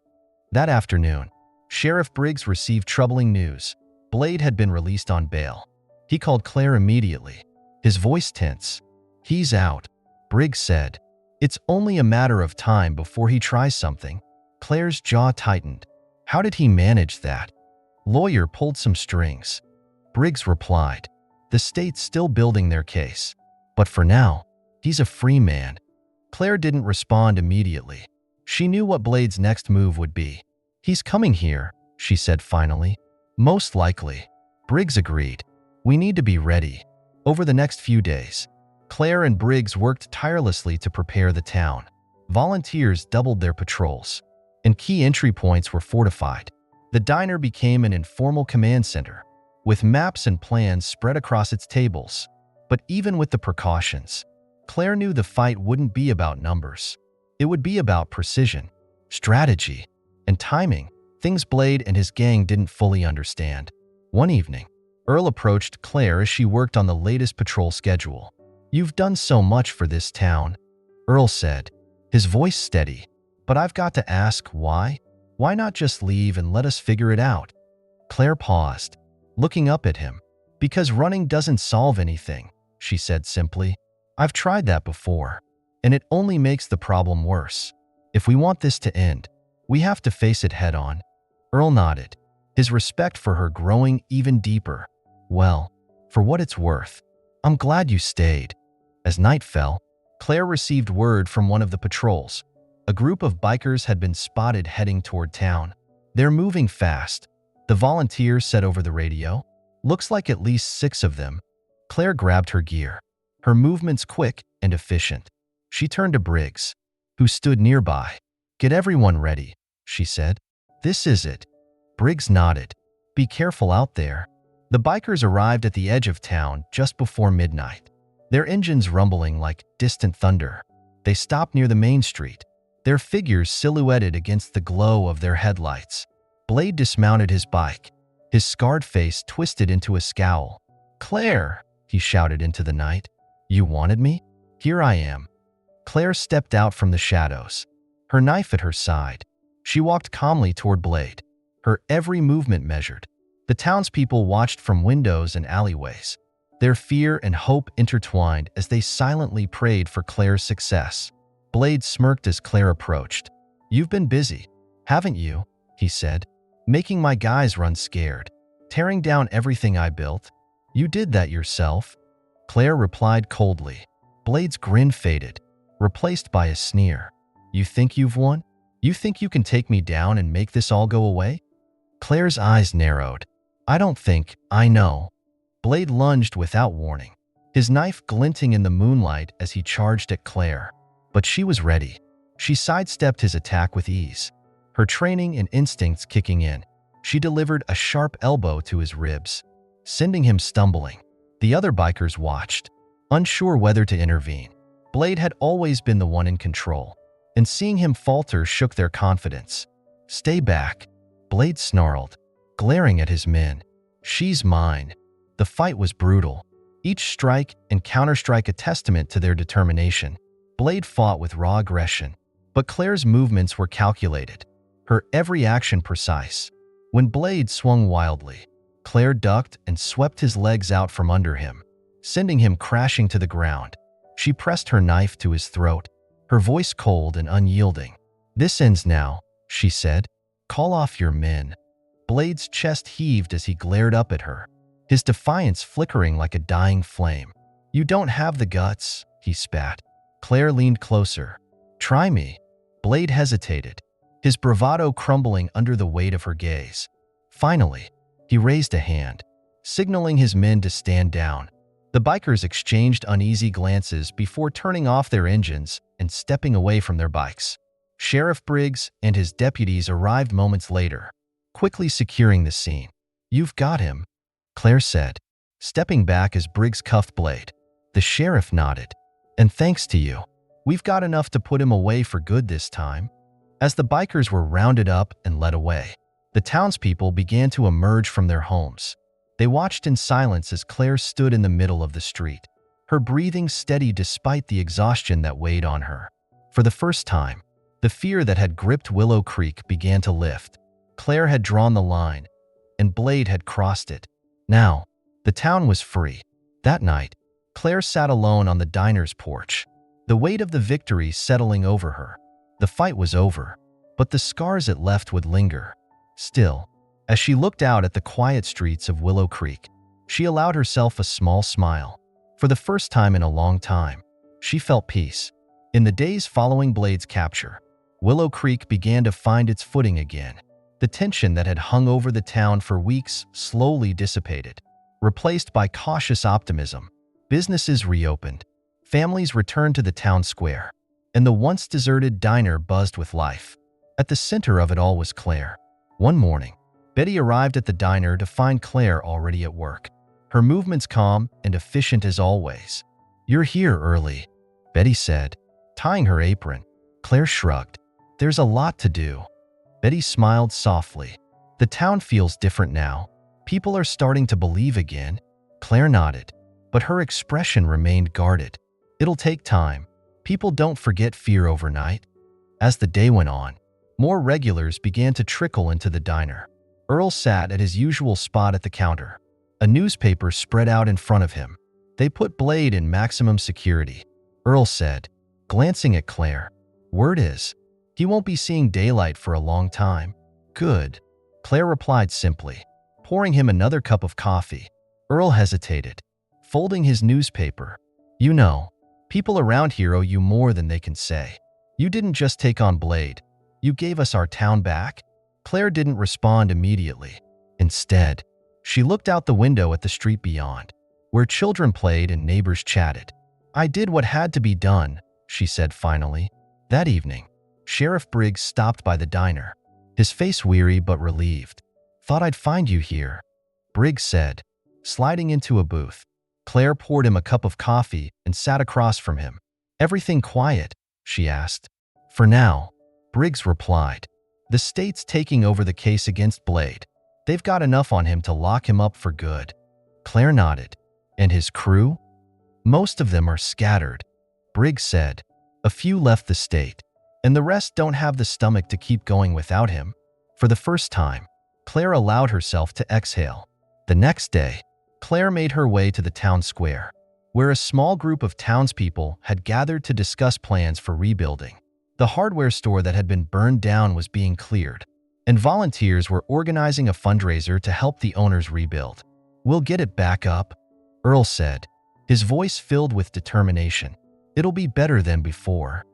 That afternoon, Sheriff Briggs received troubling news. Blade had been released on bail. He called Claire immediately, his voice tense. "He's out," Briggs said. "It's only a matter of time before he tries something." Claire's jaw tightened. How did he manage that? Lawyer pulled some strings. Briggs replied, "The state's still building their case. But for now, he's a free man." Claire didn't respond immediately. She knew what Blade's next move would be. "He's coming here," she said finally. "Most likely." Briggs agreed. "We need to be ready." Over the next few days, Claire and Briggs worked tirelessly to prepare the town. Volunteers doubled their patrols, and key entry points were fortified. The diner became an informal command center, with maps and plans spread across its tables. But even with the precautions, Claire knew the fight wouldn't be about numbers. It would be about precision, strategy, and timing, things Blade and his gang didn't fully understand. One evening, Earl approached Claire as she worked on the latest patrol schedule. "You've done so much for this town," Earl said, his voice steady. "But I've got to ask, why? Why not just leave and let us figure it out?" Claire paused, looking up at him. "Because running doesn't solve anything," she said simply. "I've tried that before, and it only makes the problem worse. If we want this to end, we have to face it head on." Earl nodded, his respect for her growing even deeper. "Well, for what it's worth, I'm glad you stayed." As night fell, Claire received word from one of the patrols. A group of bikers had been spotted heading toward town. "They're moving fast," the volunteer said over the radio. "Looks like at least 6 of them." Claire grabbed her gear, her movements quick and efficient. She turned to Briggs, who stood nearby. "Get everyone ready," she said. "This is it." Briggs nodded. "Be careful out there." The bikers arrived at the edge of town just before midnight, their engines rumbling like distant thunder. They stopped near the main street, their figures silhouetted against the glow of their headlights. Blade dismounted his bike, his scarred face twisted into a scowl. "Claire," he shouted into the night. "You wanted me? Here I am." Claire stepped out from the shadows, her knife at her side. She walked calmly toward Blade, her every movement measured. The townspeople watched from windows and alleyways, their fear and hope intertwined as they silently prayed for Claire's success. Blade smirked as Claire approached. "You've been busy, haven't you?" he said. "Making my guys run scared, tearing down everything I built." "You did that yourself," Claire replied coldly. Blade's grin faded, replaced by a sneer. "You think you've won? You think you can take me down and make this all go away?" Claire's eyes narrowed. "I don't think, I know." Blade lunged without warning, his knife glinting in the moonlight as he charged at Claire. But she was ready. She sidestepped his attack with ease, her training and instincts kicking in. She delivered a sharp elbow to his ribs, sending him stumbling. The other bikers watched, unsure whether to intervene. Blade had always been the one in control, and seeing him falter shook their confidence. "Stay back," Blade snarled, glaring at his men. "She's mine." The fight was brutal, each strike and counterstrike a testament to their determination. Blade fought with raw aggression, but Claire's movements were calculated, her every action precise. When Blade swung wildly, Claire ducked and swept his legs out from under him, sending him crashing to the ground. She pressed her knife to his throat, her voice cold and unyielding. "This ends now," she said. "Call off your men." Blade's chest heaved as he glared up at her, his defiance flickering like a dying flame. "You don't have the guts," he spat. Claire leaned closer. "Try me." Blade hesitated, his bravado crumbling under the weight of her gaze. Finally, he raised a hand, signaling his men to stand down. The bikers exchanged uneasy glances before turning off their engines and stepping away from their bikes. Sheriff Briggs and his deputies arrived moments later, quickly securing the scene. "You've got him," Claire said, stepping back as Briggs cuffed Blade. The sheriff nodded. "And thanks to you, we've got enough to put him away for good this time." As the bikers were rounded up and led away, the townspeople began to emerge from their homes. They watched in silence as Claire stood in the middle of the street, her breathing steady despite the exhaustion that weighed on her. For the first time, the fear that had gripped Willow Creek began to lift. Claire had drawn the line, and Blade had crossed it. Now, the town was free. That night, Claire sat alone on the diner's porch, the weight of the victory settling over her. The fight was over, but the scars it left would linger. Still, as she looked out at the quiet streets of Willow Creek, she allowed herself a small smile. For the first time in a long time, she felt peace. In the days following Blade's capture, Willow Creek began to find its footing again. The tension that had hung over the town for weeks slowly dissipated, replaced by cautious optimism. Businesses reopened, families returned to the town square, and the once deserted diner buzzed with life. At the center of it all was Claire. One morning, Betty arrived at the diner to find Claire already at work, her movements calm and efficient as always. "You're here early," Betty said, tying her apron. Claire shrugged. "There's a lot to do." Betty smiled softly. "The town feels different now. People are starting to believe again." Claire nodded, but her expression remained guarded. "It'll take time. People don't forget fear overnight." As the day went on, more regulars began to trickle into the diner. Earl sat at his usual spot at the counter, a newspaper spread out in front of him. "They put Blade in maximum security," Earl said, glancing at Claire. "Word is, he won't be seeing daylight for a long time." "Good," Claire replied simply, pouring him another cup of coffee. Earl hesitated, folding his newspaper. "You know, people around here owe you more than they can say. You didn't just take on Blade. You gave us our town back." Claire didn't respond immediately. Instead, she looked out the window at the street beyond, where children played and neighbors chatted. "I did what had to be done," she said finally. That evening, Sheriff Briggs stopped by the diner, his face weary but relieved. "Thought I'd find you here," Briggs said, sliding into a booth. Claire poured him a cup of coffee and sat across from him. "Everything quiet?" she asked. "For now," Briggs replied. "The state's taking over the case against Blade. They've got enough on him to lock him up for good." Claire nodded. "And his crew?" "Most of them are scattered," Briggs said. "A few left the state, and the rest don't have the stomach to keep going without him." For the first time, Claire allowed herself to exhale. The next day, Claire made her way to the town square, where a small group of townspeople had gathered to discuss plans for rebuilding. The hardware store that had been burned down was being cleared, and volunteers were organizing a fundraiser to help the owners rebuild. "We'll get it back up," Earl said, his voice filled with determination. "It'll be better than before."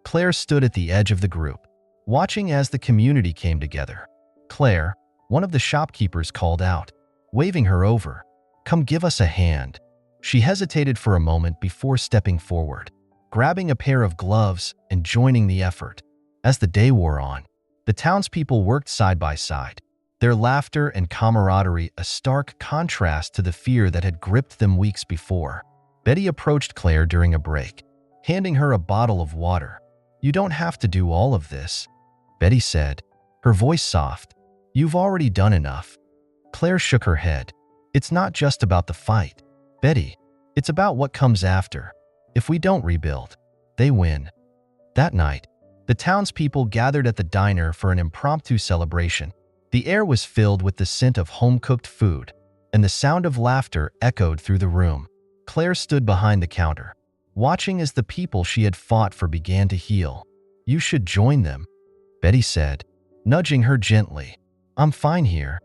Claire stood at the edge of the group, watching as the community came together. "Claire," one of the shopkeepers called out, waving her over. "Come give us a hand." She hesitated for a moment before stepping forward, grabbing a pair of gloves and joining the effort. As the day wore on, the townspeople worked side by side, their laughter and camaraderie a stark contrast to the fear that had gripped them weeks before. Betty approached Claire during a break, handing her a bottle of water. "You don't have to do all of this," Betty said, her voice soft. "You've already done enough." Claire shook her head. "It's not just about the fight, Betty. It's about what comes after. If we don't rebuild, they win." That night, the townspeople gathered at the diner for an impromptu celebration. The air was filled with the scent of home-cooked food, and the sound of laughter echoed through the room. Claire stood behind the counter, watching as the people she had fought for began to heal. "You should join them," Betty said, nudging her gently. "I'm fine here,"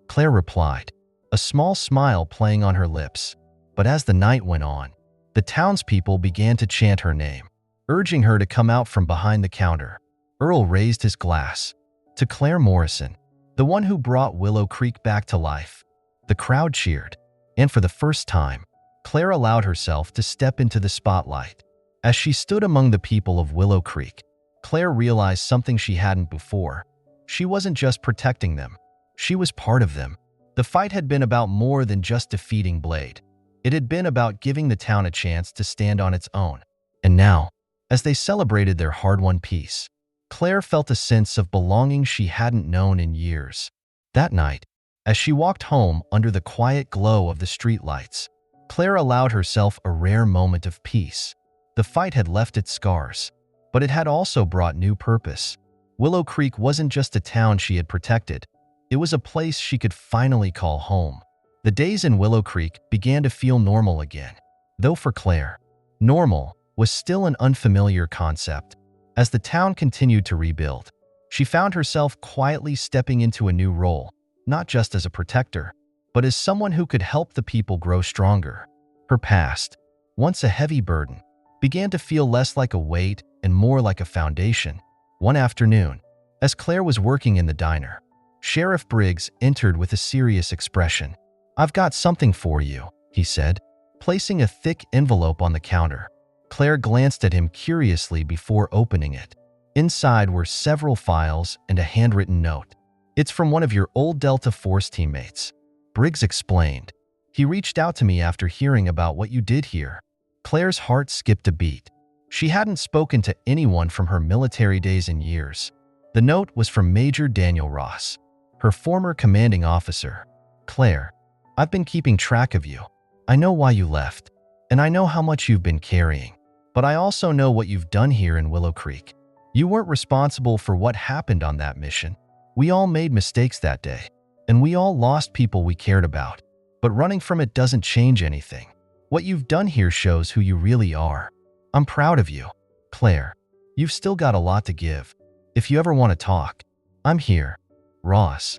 Claire replied, a small smile playing on her lips. But as the night went on, the townspeople began to chant her name, urging her to come out from behind the counter. Earl raised his glass. "To Claire Morrison, the one who brought Willow Creek back to life." The crowd cheered, and for the first time, Claire allowed herself to step into the spotlight. As she stood among the people of Willow Creek, Claire realized something she hadn't before. She wasn't just protecting them. She was part of them. The fight had been about more than just defeating Blade. It had been about giving the town a chance to stand on its own. And now, as they celebrated their hard-won peace, Claire felt a sense of belonging she hadn't known in years. That night, as she walked home under the quiet glow of the streetlights, Claire allowed herself a rare moment of peace. The fight had left its scars, but it had also brought new purpose. Willow Creek wasn't just a town she had protected. It was a place she could finally call home. The days in Willow Creek began to feel normal again. Though for Claire, normal was still an unfamiliar concept. As the town continued to rebuild, she found herself quietly stepping into a new role, not just as a protector, but as someone who could help the people grow stronger. Her past, once a heavy burden, began to feel less like a weight and more like a foundation. One afternoon, as Claire was working in the diner, Sheriff Briggs entered with a serious expression. "I've got something for you," he said, placing a thick envelope on the counter. Claire glanced at him curiously before opening it. Inside were several files and a handwritten note. "It's from one of your old Delta Force teammates," Briggs explained. "He reached out to me after hearing about what you did here." Claire's heart skipped a beat. She hadn't spoken to anyone from her military days in years. The note was from Major Daniel Ross, her former commanding officer. "Claire, I've been keeping track of you. I know why you left, and I know how much you've been carrying. But I also know what you've done here in Willow Creek. You weren't responsible for what happened on that mission. We all made mistakes that day, and we all lost people we cared about. But running from it doesn't change anything. What you've done here shows who you really are. I'm proud of you. Claire, you've still got a lot to give. If you ever want to talk, I'm here. Ross."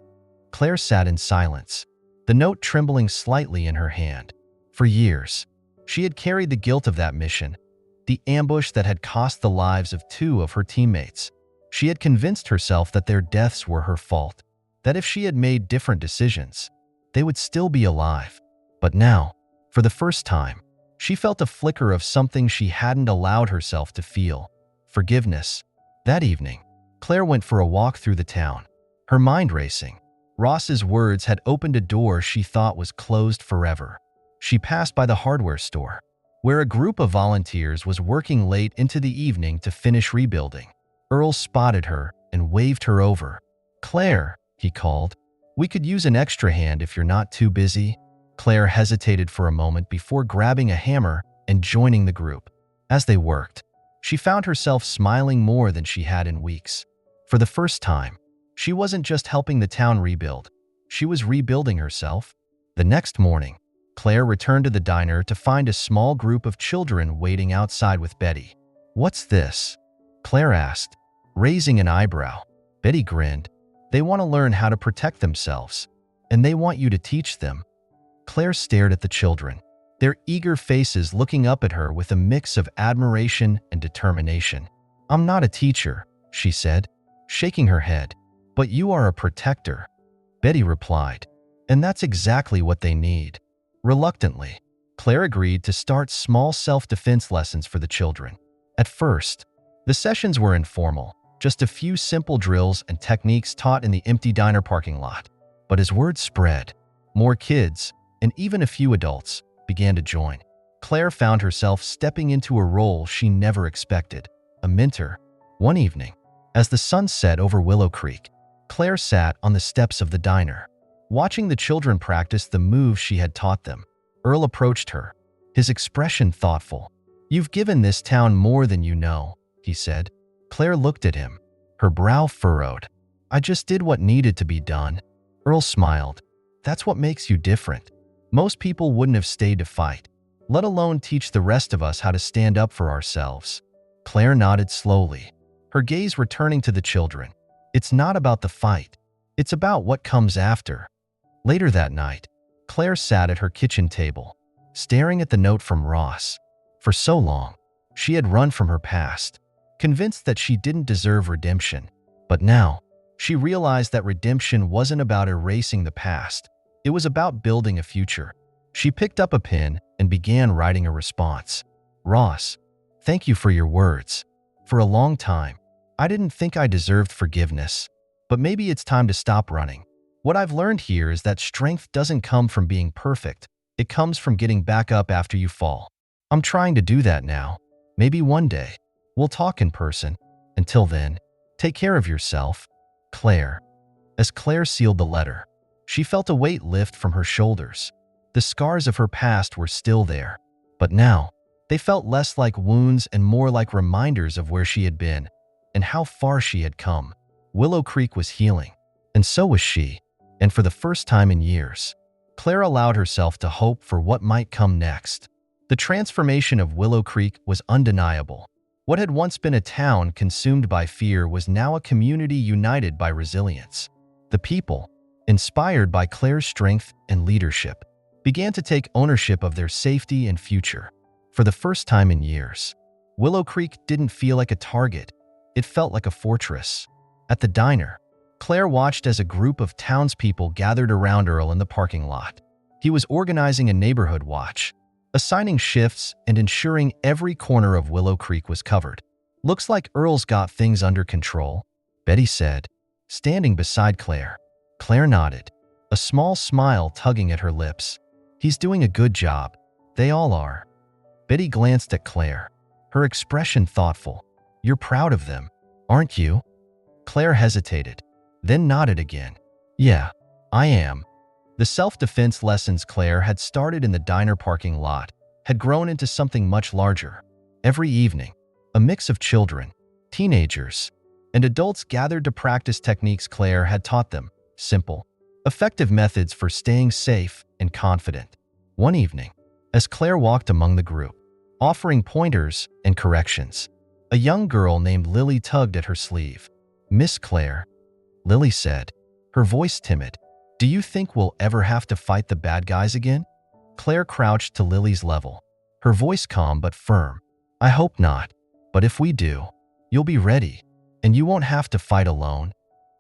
Claire sat in silence, the note trembling slightly in her hand. For years, she had carried the guilt of that mission, the ambush that had cost the lives of 2 of her teammates. She had convinced herself that their deaths were her fault, that if she had made different decisions, they would still be alive. But now, for the first time, she felt a flicker of something she hadn't allowed herself to feel: forgiveness. That evening, Claire went for a walk through the town, her mind racing. Ross's words had opened a door she thought was closed forever. She passed by the hardware store, where a group of volunteers was working late into the evening to finish rebuilding. Earl spotted her and waved her over. "Claire," he called, "we could use an extra hand if you're not too busy." Claire hesitated for a moment before grabbing a hammer and joining the group. As they worked, she found herself smiling more than she had in weeks. For the first time, she wasn't just helping the town rebuild, she was rebuilding herself. The next morning, Claire returned to the diner to find a small group of children waiting outside with Betty. "What's this?" Claire asked, raising an eyebrow. Betty grinned. "They want to learn how to protect themselves, and they want you to teach them." Claire stared at the children, their eager faces looking up at her with a mix of admiration and determination. "I'm not a teacher," she said, shaking her head. "But you are a protector," Betty replied. "And that's exactly what they need." Reluctantly, Claire agreed to start small self-defense lessons for the children. At first, the sessions were informal, just a few simple drills and techniques taught in the empty diner parking lot. But as word spread, more kids, and even a few adults, began to join. Claire found herself stepping into a role she never expected: a mentor. One evening, as the sun set over Willow Creek, Claire sat on the steps of the diner, watching the children practice the moves she had taught them. Earl approached her, his expression thoughtful. "You've given this town more than you know," he said. Claire looked at him, her brow furrowed. I just did what needed to be done. Earl smiled. That's what makes you different. Most people wouldn't have stayed to fight, let alone teach the rest of us how to stand up for ourselves. Claire nodded slowly, her gaze returning to the children. It's not about the fight. It's about what comes after. Later that night, Claire sat at her kitchen table, staring at the note from Ross. For so long, she had run from her past, convinced that she didn't deserve redemption. But now, she realized that redemption wasn't about erasing the past. It was about building a future. She picked up a pen and began writing a response. Ross, thank you for your words. For a long time, I didn't think I deserved forgiveness, but maybe it's time to stop running. What I've learned here is that strength doesn't come from being perfect. It comes from getting back up after you fall. I'm trying to do that now. Maybe one day, we'll talk in person. Until then, take care of yourself, Claire. As Claire sealed the letter, she felt a weight lift from her shoulders. The scars of her past were still there, but now, they felt less like wounds and more like reminders of where she had been and how far she had come. Willow Creek was healing, and so was she. And for the first time in years, Claire allowed herself to hope for what might come next. The transformation of Willow Creek was undeniable. What had once been a town consumed by fear was now a community united by resilience. The people, inspired by Claire's strength and leadership, began to take ownership of their safety and future. For the first time in years, Willow Creek didn't feel like a target. It felt like a fortress. At the diner, Claire watched as a group of townspeople gathered around Earl in the parking lot. He was organizing a neighborhood watch, assigning shifts and ensuring every corner of Willow Creek was covered. Looks like Earl's got things under control, Betty said, standing beside Claire. Claire nodded, a small smile tugging at her lips. He's doing a good job. They all are. Betty glanced at Claire, her expression thoughtful. You're proud of them, aren't you? Claire hesitated, then nodded again. Yeah, I am. The self-defense lessons Claire had started in the diner parking lot had grown into something much larger. Every evening, a mix of children, teenagers, and adults gathered to practice techniques Claire had taught them, simple, effective methods for staying safe and confident. One evening, as Claire walked among the group, offering pointers and corrections, a young girl named Lily tugged at her sleeve. Miss Claire, Lily said, her voice timid, do you think we'll ever have to fight the bad guys again? Claire crouched to Lily's level, her voice calm but firm. I hope not, but if we do, you'll be ready, and you won't have to fight alone.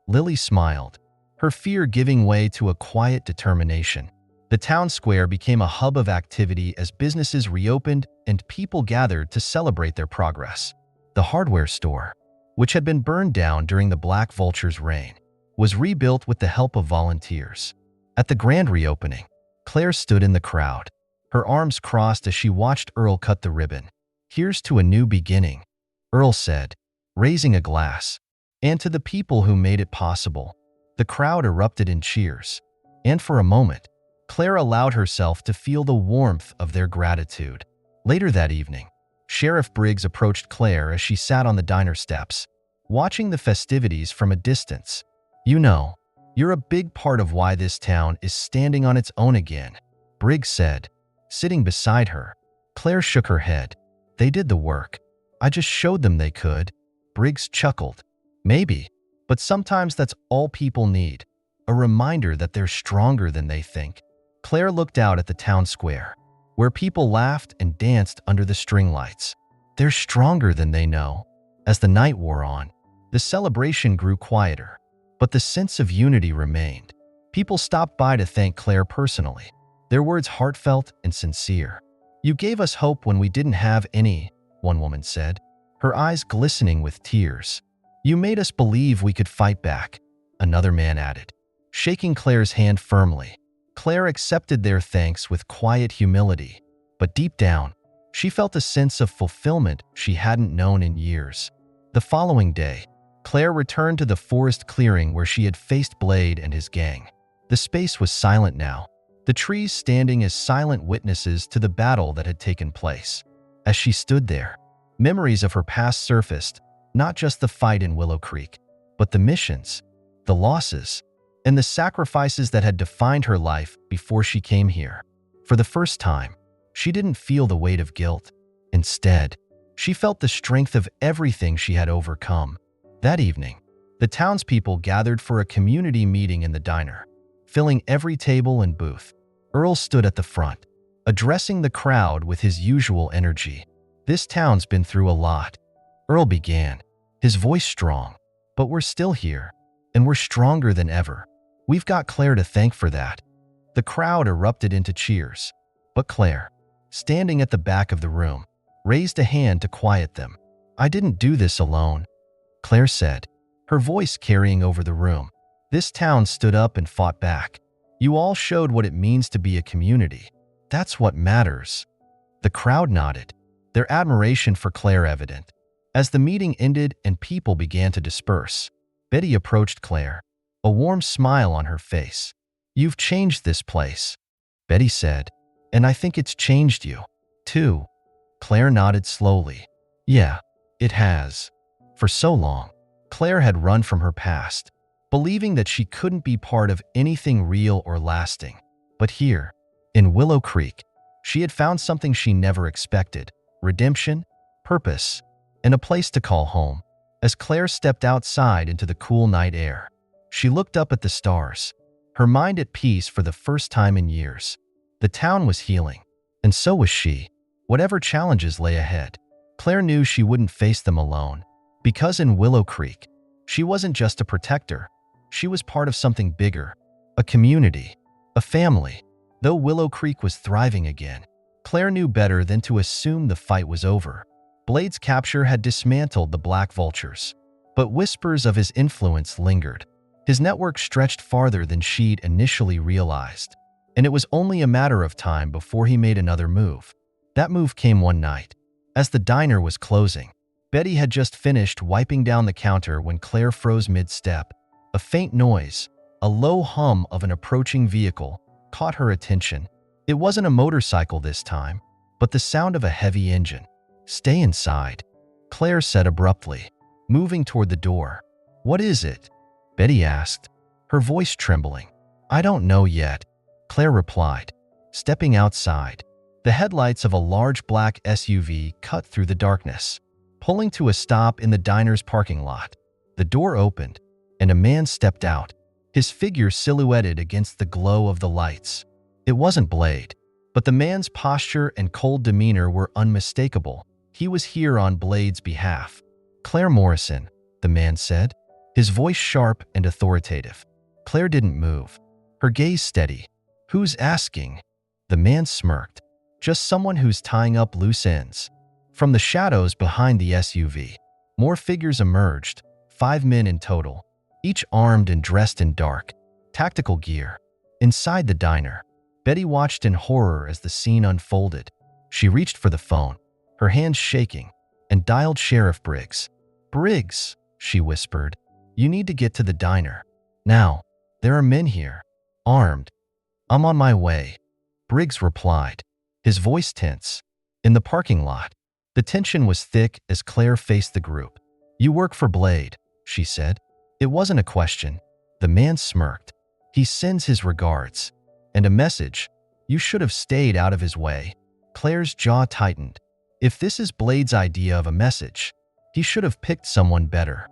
Lily smiled, her fear giving way to a quiet determination. The town square became a hub of activity as businesses reopened and people gathered to celebrate their progress. The hardware store, which had been burned down during the Black Vulture's reign, was rebuilt with the help of volunteers. At the grand reopening, Claire stood in the crowd, her arms crossed as she watched Earl cut the ribbon. Here's to a new beginning, Earl said, raising a glass. And to the people who made it possible. The crowd erupted in cheers. And for a moment, Claire allowed herself to feel the warmth of their gratitude. Later that evening, Sheriff Briggs approached Claire as she sat on the diner steps, watching the festivities from a distance. You know, you're a big part of why this town is standing on its own again, Briggs said, sitting beside her. Claire shook her head. They did the work. I just showed them they could. Briggs chuckled. Maybe, but sometimes that's all people need. A reminder that they're stronger than they think. Claire looked out at the town square, where people laughed and danced under the string lights. They're stronger than they know. As the night wore on, the celebration grew quieter, but the sense of unity remained. People stopped by to thank Claire personally, their words heartfelt and sincere. You gave us hope when we didn't have any, one woman said, her eyes glistening with tears. You made us believe we could fight back, another man added, shaking Claire's hand firmly. Claire accepted their thanks with quiet humility, but deep down, she felt a sense of fulfillment she hadn't known in years. The following day, Claire returned to the forest clearing where she had faced Blade and his gang. The space was silent now, the trees standing as silent witnesses to the battle that had taken place. As she stood there, memories of her past surfaced, not just the fight in Willow Creek, but the missions, the losses, and the sacrifices that had defined her life before she came here. For the first time, she didn't feel the weight of guilt. Instead, she felt the strength of everything she had overcome. That evening, the townspeople gathered for a community meeting in the diner, filling every table and booth. Earl stood at the front, addressing the crowd with his usual energy. "This town's been through a lot," Earl began, his voice strong. "But we're still here, and we're stronger than ever. We've got Claire to thank for that." The crowd erupted into cheers, but Claire, standing at the back of the room, raised a hand to quiet them. "I didn't do this alone," Claire said, her voice carrying over the room. "This town stood up and fought back. You all showed what it means to be a community. That's what matters." The crowd nodded, their admiration for Claire evident. As the meeting ended and people began to disperse, Betty approached Claire, a warm smile on her face. "You've changed this place," Betty said, "and I think it's changed you, too." Claire nodded slowly. "Yeah, it has." For so long, Claire had run from her past, believing that she couldn't be part of anything real or lasting. But here, in Willow Creek, she had found something she never expected: redemption, purpose, and a place to call home. As Claire stepped outside into the cool night air, she looked up at the stars, her mind at peace for the first time in years. The town was healing, and so was she. Whatever challenges lay ahead, Claire knew she wouldn't face them alone. Because in Willow Creek, she wasn't just a protector. She was part of something bigger, a community, a family. Though Willow Creek was thriving again, Claire knew better than to assume the fight was over. Blade's capture had dismantled the Black Vultures, but whispers of his influence lingered. His network stretched farther than she'd initially realized, and it was only a matter of time before he made another move. That move came one night. As the diner was closing, Betty had just finished wiping down the counter when Claire froze mid-step. A faint noise, a low hum of an approaching vehicle, caught her attention. It wasn't a motorcycle this time, but the sound of a heavy engine. "Stay inside," Claire said abruptly, moving toward the door. "What is it?" Betty asked, her voice trembling. "I don't know yet," Claire replied, stepping outside. The headlights of a large black SUV cut through the darkness, pulling to a stop in the diner's parking lot. The door opened, and a man stepped out, his figure silhouetted against the glow of the lights. It wasn't Blade, but the man's posture and cold demeanor were unmistakable. He was here on Blade's behalf. "Claire Morrison," the man said, his voice sharp and authoritative. Claire didn't move, her gaze steady. "Who's asking?" The man smirked. "Just someone who's tying up loose ends." From the shadows behind the SUV, more figures emerged, 5 men in total, each armed and dressed in dark, tactical gear. Inside the diner, Betty watched in horror as the scene unfolded. She reached for the phone, her hands shaking, and dialed Sheriff Briggs. "Briggs," she whispered, "you need to get to the diner. Now, there are men here, armed." "I'm on my way," Briggs replied, his voice tense. In the parking lot, the tension was thick as Claire faced the group. "You work for Blade," she said. It wasn't a question. The man smirked. "He sends his regards. And a message. You should have stayed out of his way." Claire's jaw tightened. If this is Blade's idea of a message, he should have picked someone better.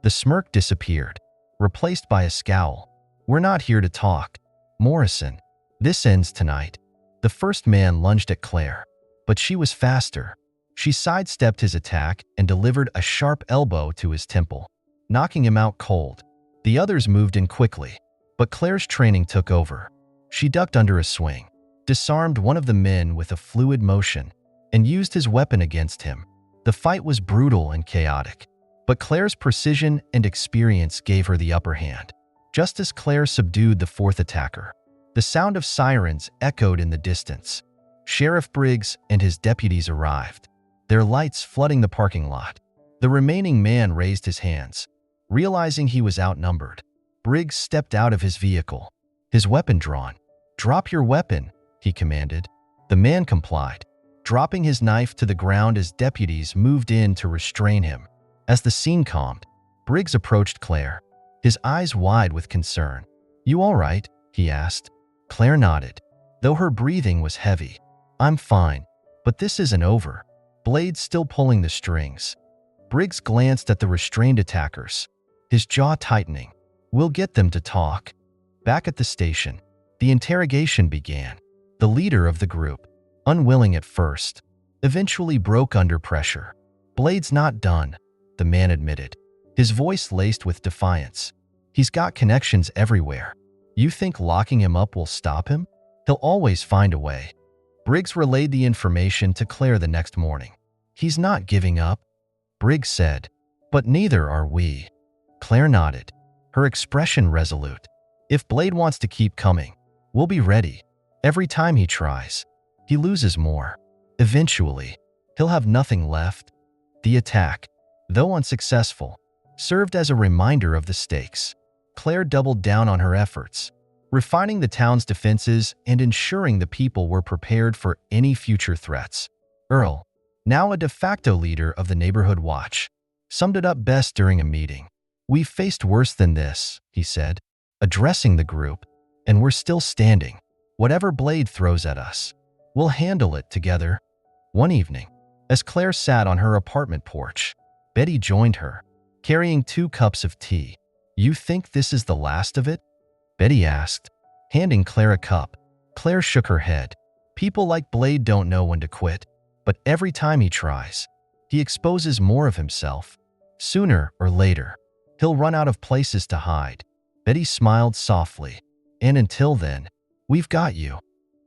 The smirk disappeared, replaced by a scowl. "We're not here to talk, Morrison. This ends tonight." The first man lunged at Claire, but she was faster. She sidestepped his attack and delivered a sharp elbow to his temple, knocking him out cold. The others moved in quickly, but Claire's training took over. She ducked under a swing, disarmed one of the men with a fluid motion, and used his weapon against him. The fight was brutal and chaotic, but Claire's precision and experience gave her the upper hand. Just as Claire subdued the fourth attacker, the sound of sirens echoed in the distance. Sheriff Briggs and his deputies arrived, their lights flooding the parking lot. The remaining man raised his hands, realizing he was outnumbered. Briggs stepped out of his vehicle, his weapon drawn. "Drop your weapon," he commanded. The man complied, dropping his knife to the ground as deputies moved in to restrain him. As the scene calmed, Briggs approached Claire, his eyes wide with concern. "You all right?" he asked. Claire nodded, though her breathing was heavy. "I'm fine, but this isn't over." Blade still pulling the strings. Briggs glanced at the restrained attackers, his jaw tightening. "We'll get them to talk." Back at the station, the interrogation began. The leader of the group, unwilling at first, eventually broke under pressure. "Blade's not done," the man admitted, his voice laced with defiance. "He's got connections everywhere. You think locking him up will stop him? He'll always find a way." Briggs relayed the information to Claire the next morning. "He's not giving up," Briggs said, "but neither are we." Claire nodded, her expression resolute. "If Blade wants to keep coming, we'll be ready. Every time he tries, he loses more. Eventually, he'll have nothing left." The attack, though unsuccessful, served as a reminder of the stakes. Claire doubled down on her efforts, refining the town's defenses and ensuring the people were prepared for any future threats. Earl, now a de facto leader of the neighborhood watch, summed it up best during a meeting. "We've faced worse than this," he said, addressing the group, "and we're still standing. Whatever Blade throws at us, we'll handle it together." One evening, as Claire sat on her apartment porch, Betty joined her, carrying 2 cups of tea. "You think this is the last of it?" Betty asked, handing Claire a cup. Claire shook her head. "People like Blade don't know when to quit, but every time he tries, he exposes more of himself. Sooner or later, he'll run out of places to hide." Betty smiled softly. "And until then, we've got you."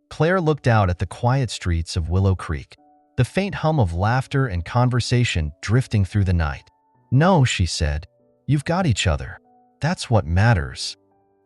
Claire looked out at the quiet streets of Willow Creek, the faint hum of laughter and conversation drifting through the night. "No," she said, "you've got each other. That's what matters."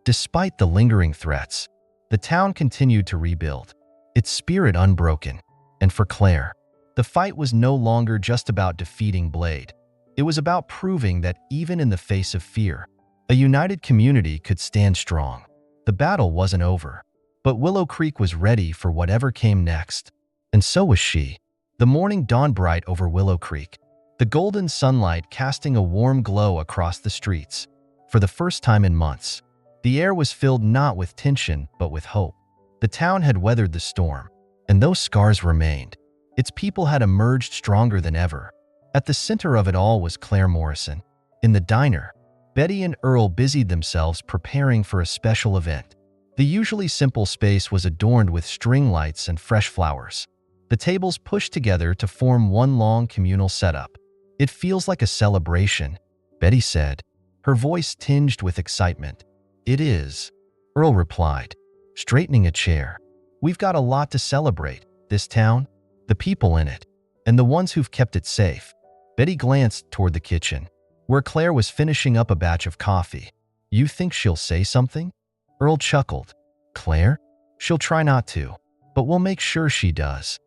Despite the lingering threats, the town continued to rebuild, its spirit unbroken. And for Claire, the fight was no longer just about defeating Blade. It was about proving that even in the face of fear, a united community could stand strong. The battle wasn't over, but Willow Creek was ready for whatever came next. And so was she. The morning dawned bright over Willow Creek, the golden sunlight casting a warm glow across the streets. For the first time in months, the air was filled not with tension but with hope. The town had weathered the storm, and though scars remained, its people had emerged stronger than ever. At the center of it all was Claire Morrison. In the diner, Betty and Earl busied themselves preparing for a special event. The usually simple space was adorned with string lights and fresh flowers, the tables pushed together to form one long communal setup. "It feels like a celebration," Betty said, her voice tinged with excitement. "It is," Earl replied, straightening a chair. "We've got a lot to celebrate, this town, the people in it, and the ones who've kept it safe." Betty glanced toward the kitchen, where Claire was finishing up a batch of coffee. "You think she'll say something?" Earl chuckled. "Claire? She'll try not to, but we'll make sure she does."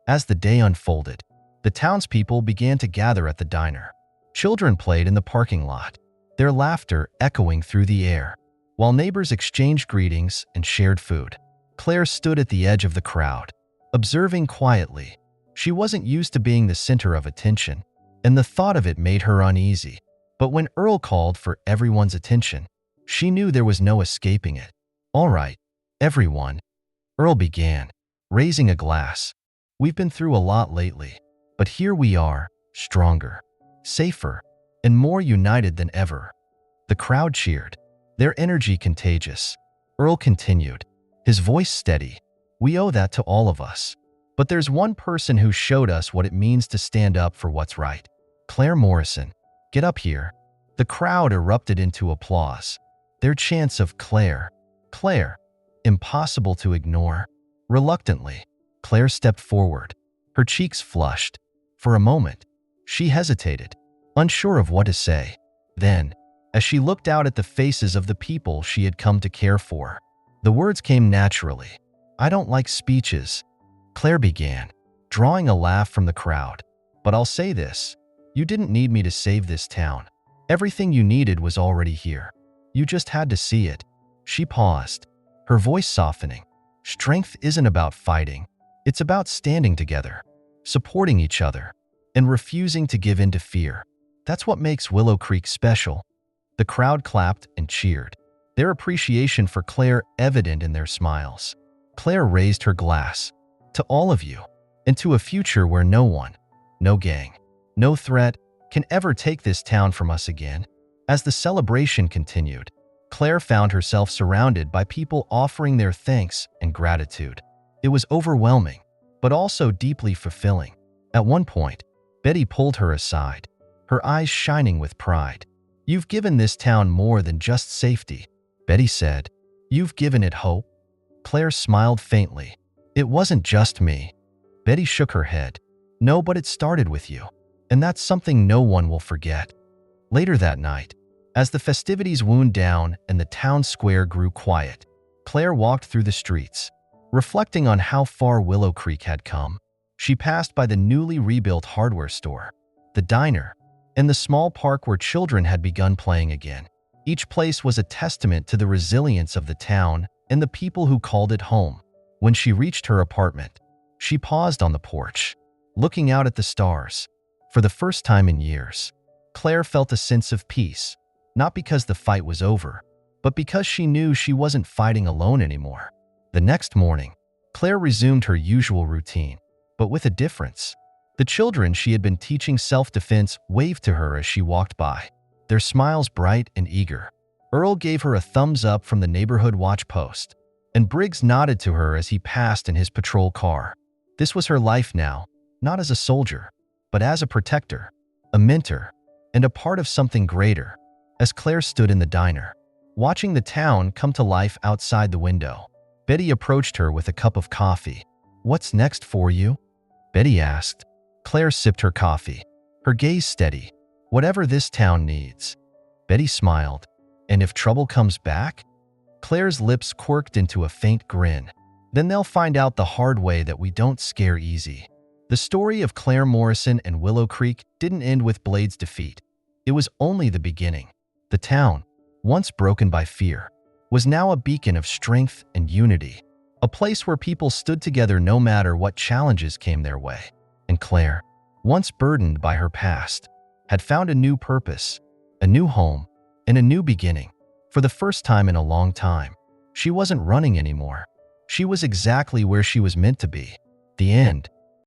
As the day unfolded, the townspeople began to gather at the diner. Children played in the parking lot, their laughter echoing through the air, while neighbors exchanged greetings and shared food. Claire stood at the edge of the crowd, observing quietly. She wasn't used to being the center of attention, and the thought of it made her uneasy. But when Earl called for everyone's attention, she knew there was no escaping it. "All right, everyone," Earl began, raising a glass. "We've been through a lot lately, but here we are, stronger, safer, and more united than ever." The crowd cheered, their energy contagious. Earl continued, his voice steady. "We owe that to all of us. But there's one person who showed us what it means to stand up for what's right. Claire Morrison, get up here." The crowd erupted into applause, their chants of "Claire, Claire," impossible to ignore. Reluctantly, Claire stepped forward, her cheeks flushed. For a moment, she hesitated, unsure of what to say. Then, as she looked out at the faces of the people she had come to care for, the words came naturally. "I don't like speeches," Claire began, drawing a laugh from the crowd. "But I'll say this, you didn't need me to save this town. Everything you needed was already here. You just had to see it." She paused, her voice softening. "Strength isn't about fighting. It's about standing together, supporting each other, and refusing to give in to fear. That's what makes Willow Creek special." The crowd clapped and cheered, their appreciation for Claire evident in their smiles. Claire raised her glass. To all of you, and to a future where no one, no gang, no threat can ever take this town from us again. As the celebration continued, Claire found herself surrounded by people offering their thanks and gratitude. It was overwhelming, but also deeply fulfilling. At one point, Betty pulled her aside, her eyes shining with pride. "You've given this town more than just safety," Betty said. "You've given it hope." Claire smiled faintly. "It wasn't just me." Betty shook her head. "No, but it started with you. And that's something no one will forget." Later that night, as the festivities wound down and the town square grew quiet, Claire walked through the streets, reflecting on how far Willow Creek had come. She passed by the newly rebuilt hardware store, the diner, and the small park where children had begun playing again. Each place was a testament to the resilience of the town and the people who called it home. When she reached her apartment, she paused on the porch, looking out at the stars. For the first time in years, Claire felt a sense of peace, not because the fight was over, but because she knew she wasn't fighting alone anymore. The next morning, Claire resumed her usual routine, but with a difference. The children she had been teaching self-defense waved to her as she walked by, their smiles bright and eager. Earl gave her a thumbs up from the neighborhood watch post, and Briggs nodded to her as he passed in his patrol car. This was her life now, not as a soldier, but as a protector, a mentor, and a part of something greater. As Claire stood in the diner, watching the town come to life outside the window, Betty approached her with a cup of coffee. "What's next for you?" Betty asked. Claire sipped her coffee, her gaze steady. "Whatever this town needs." Betty smiled. "And if trouble comes back?" Claire's lips quirked into a faint grin. "Then they'll find out the hard way that we don't scare easy." The story of Claire Morrison and Willow Creek didn't end with Blade's defeat. It was only the beginning. The town, once broken by fear, was now a beacon of strength and unity, a place where people stood together no matter what challenges came their way. And Claire, once burdened by her past, had found a new purpose, a new home, and a new beginning. For the first time in a long time, she wasn't running anymore. She was exactly where she was meant to be. The end.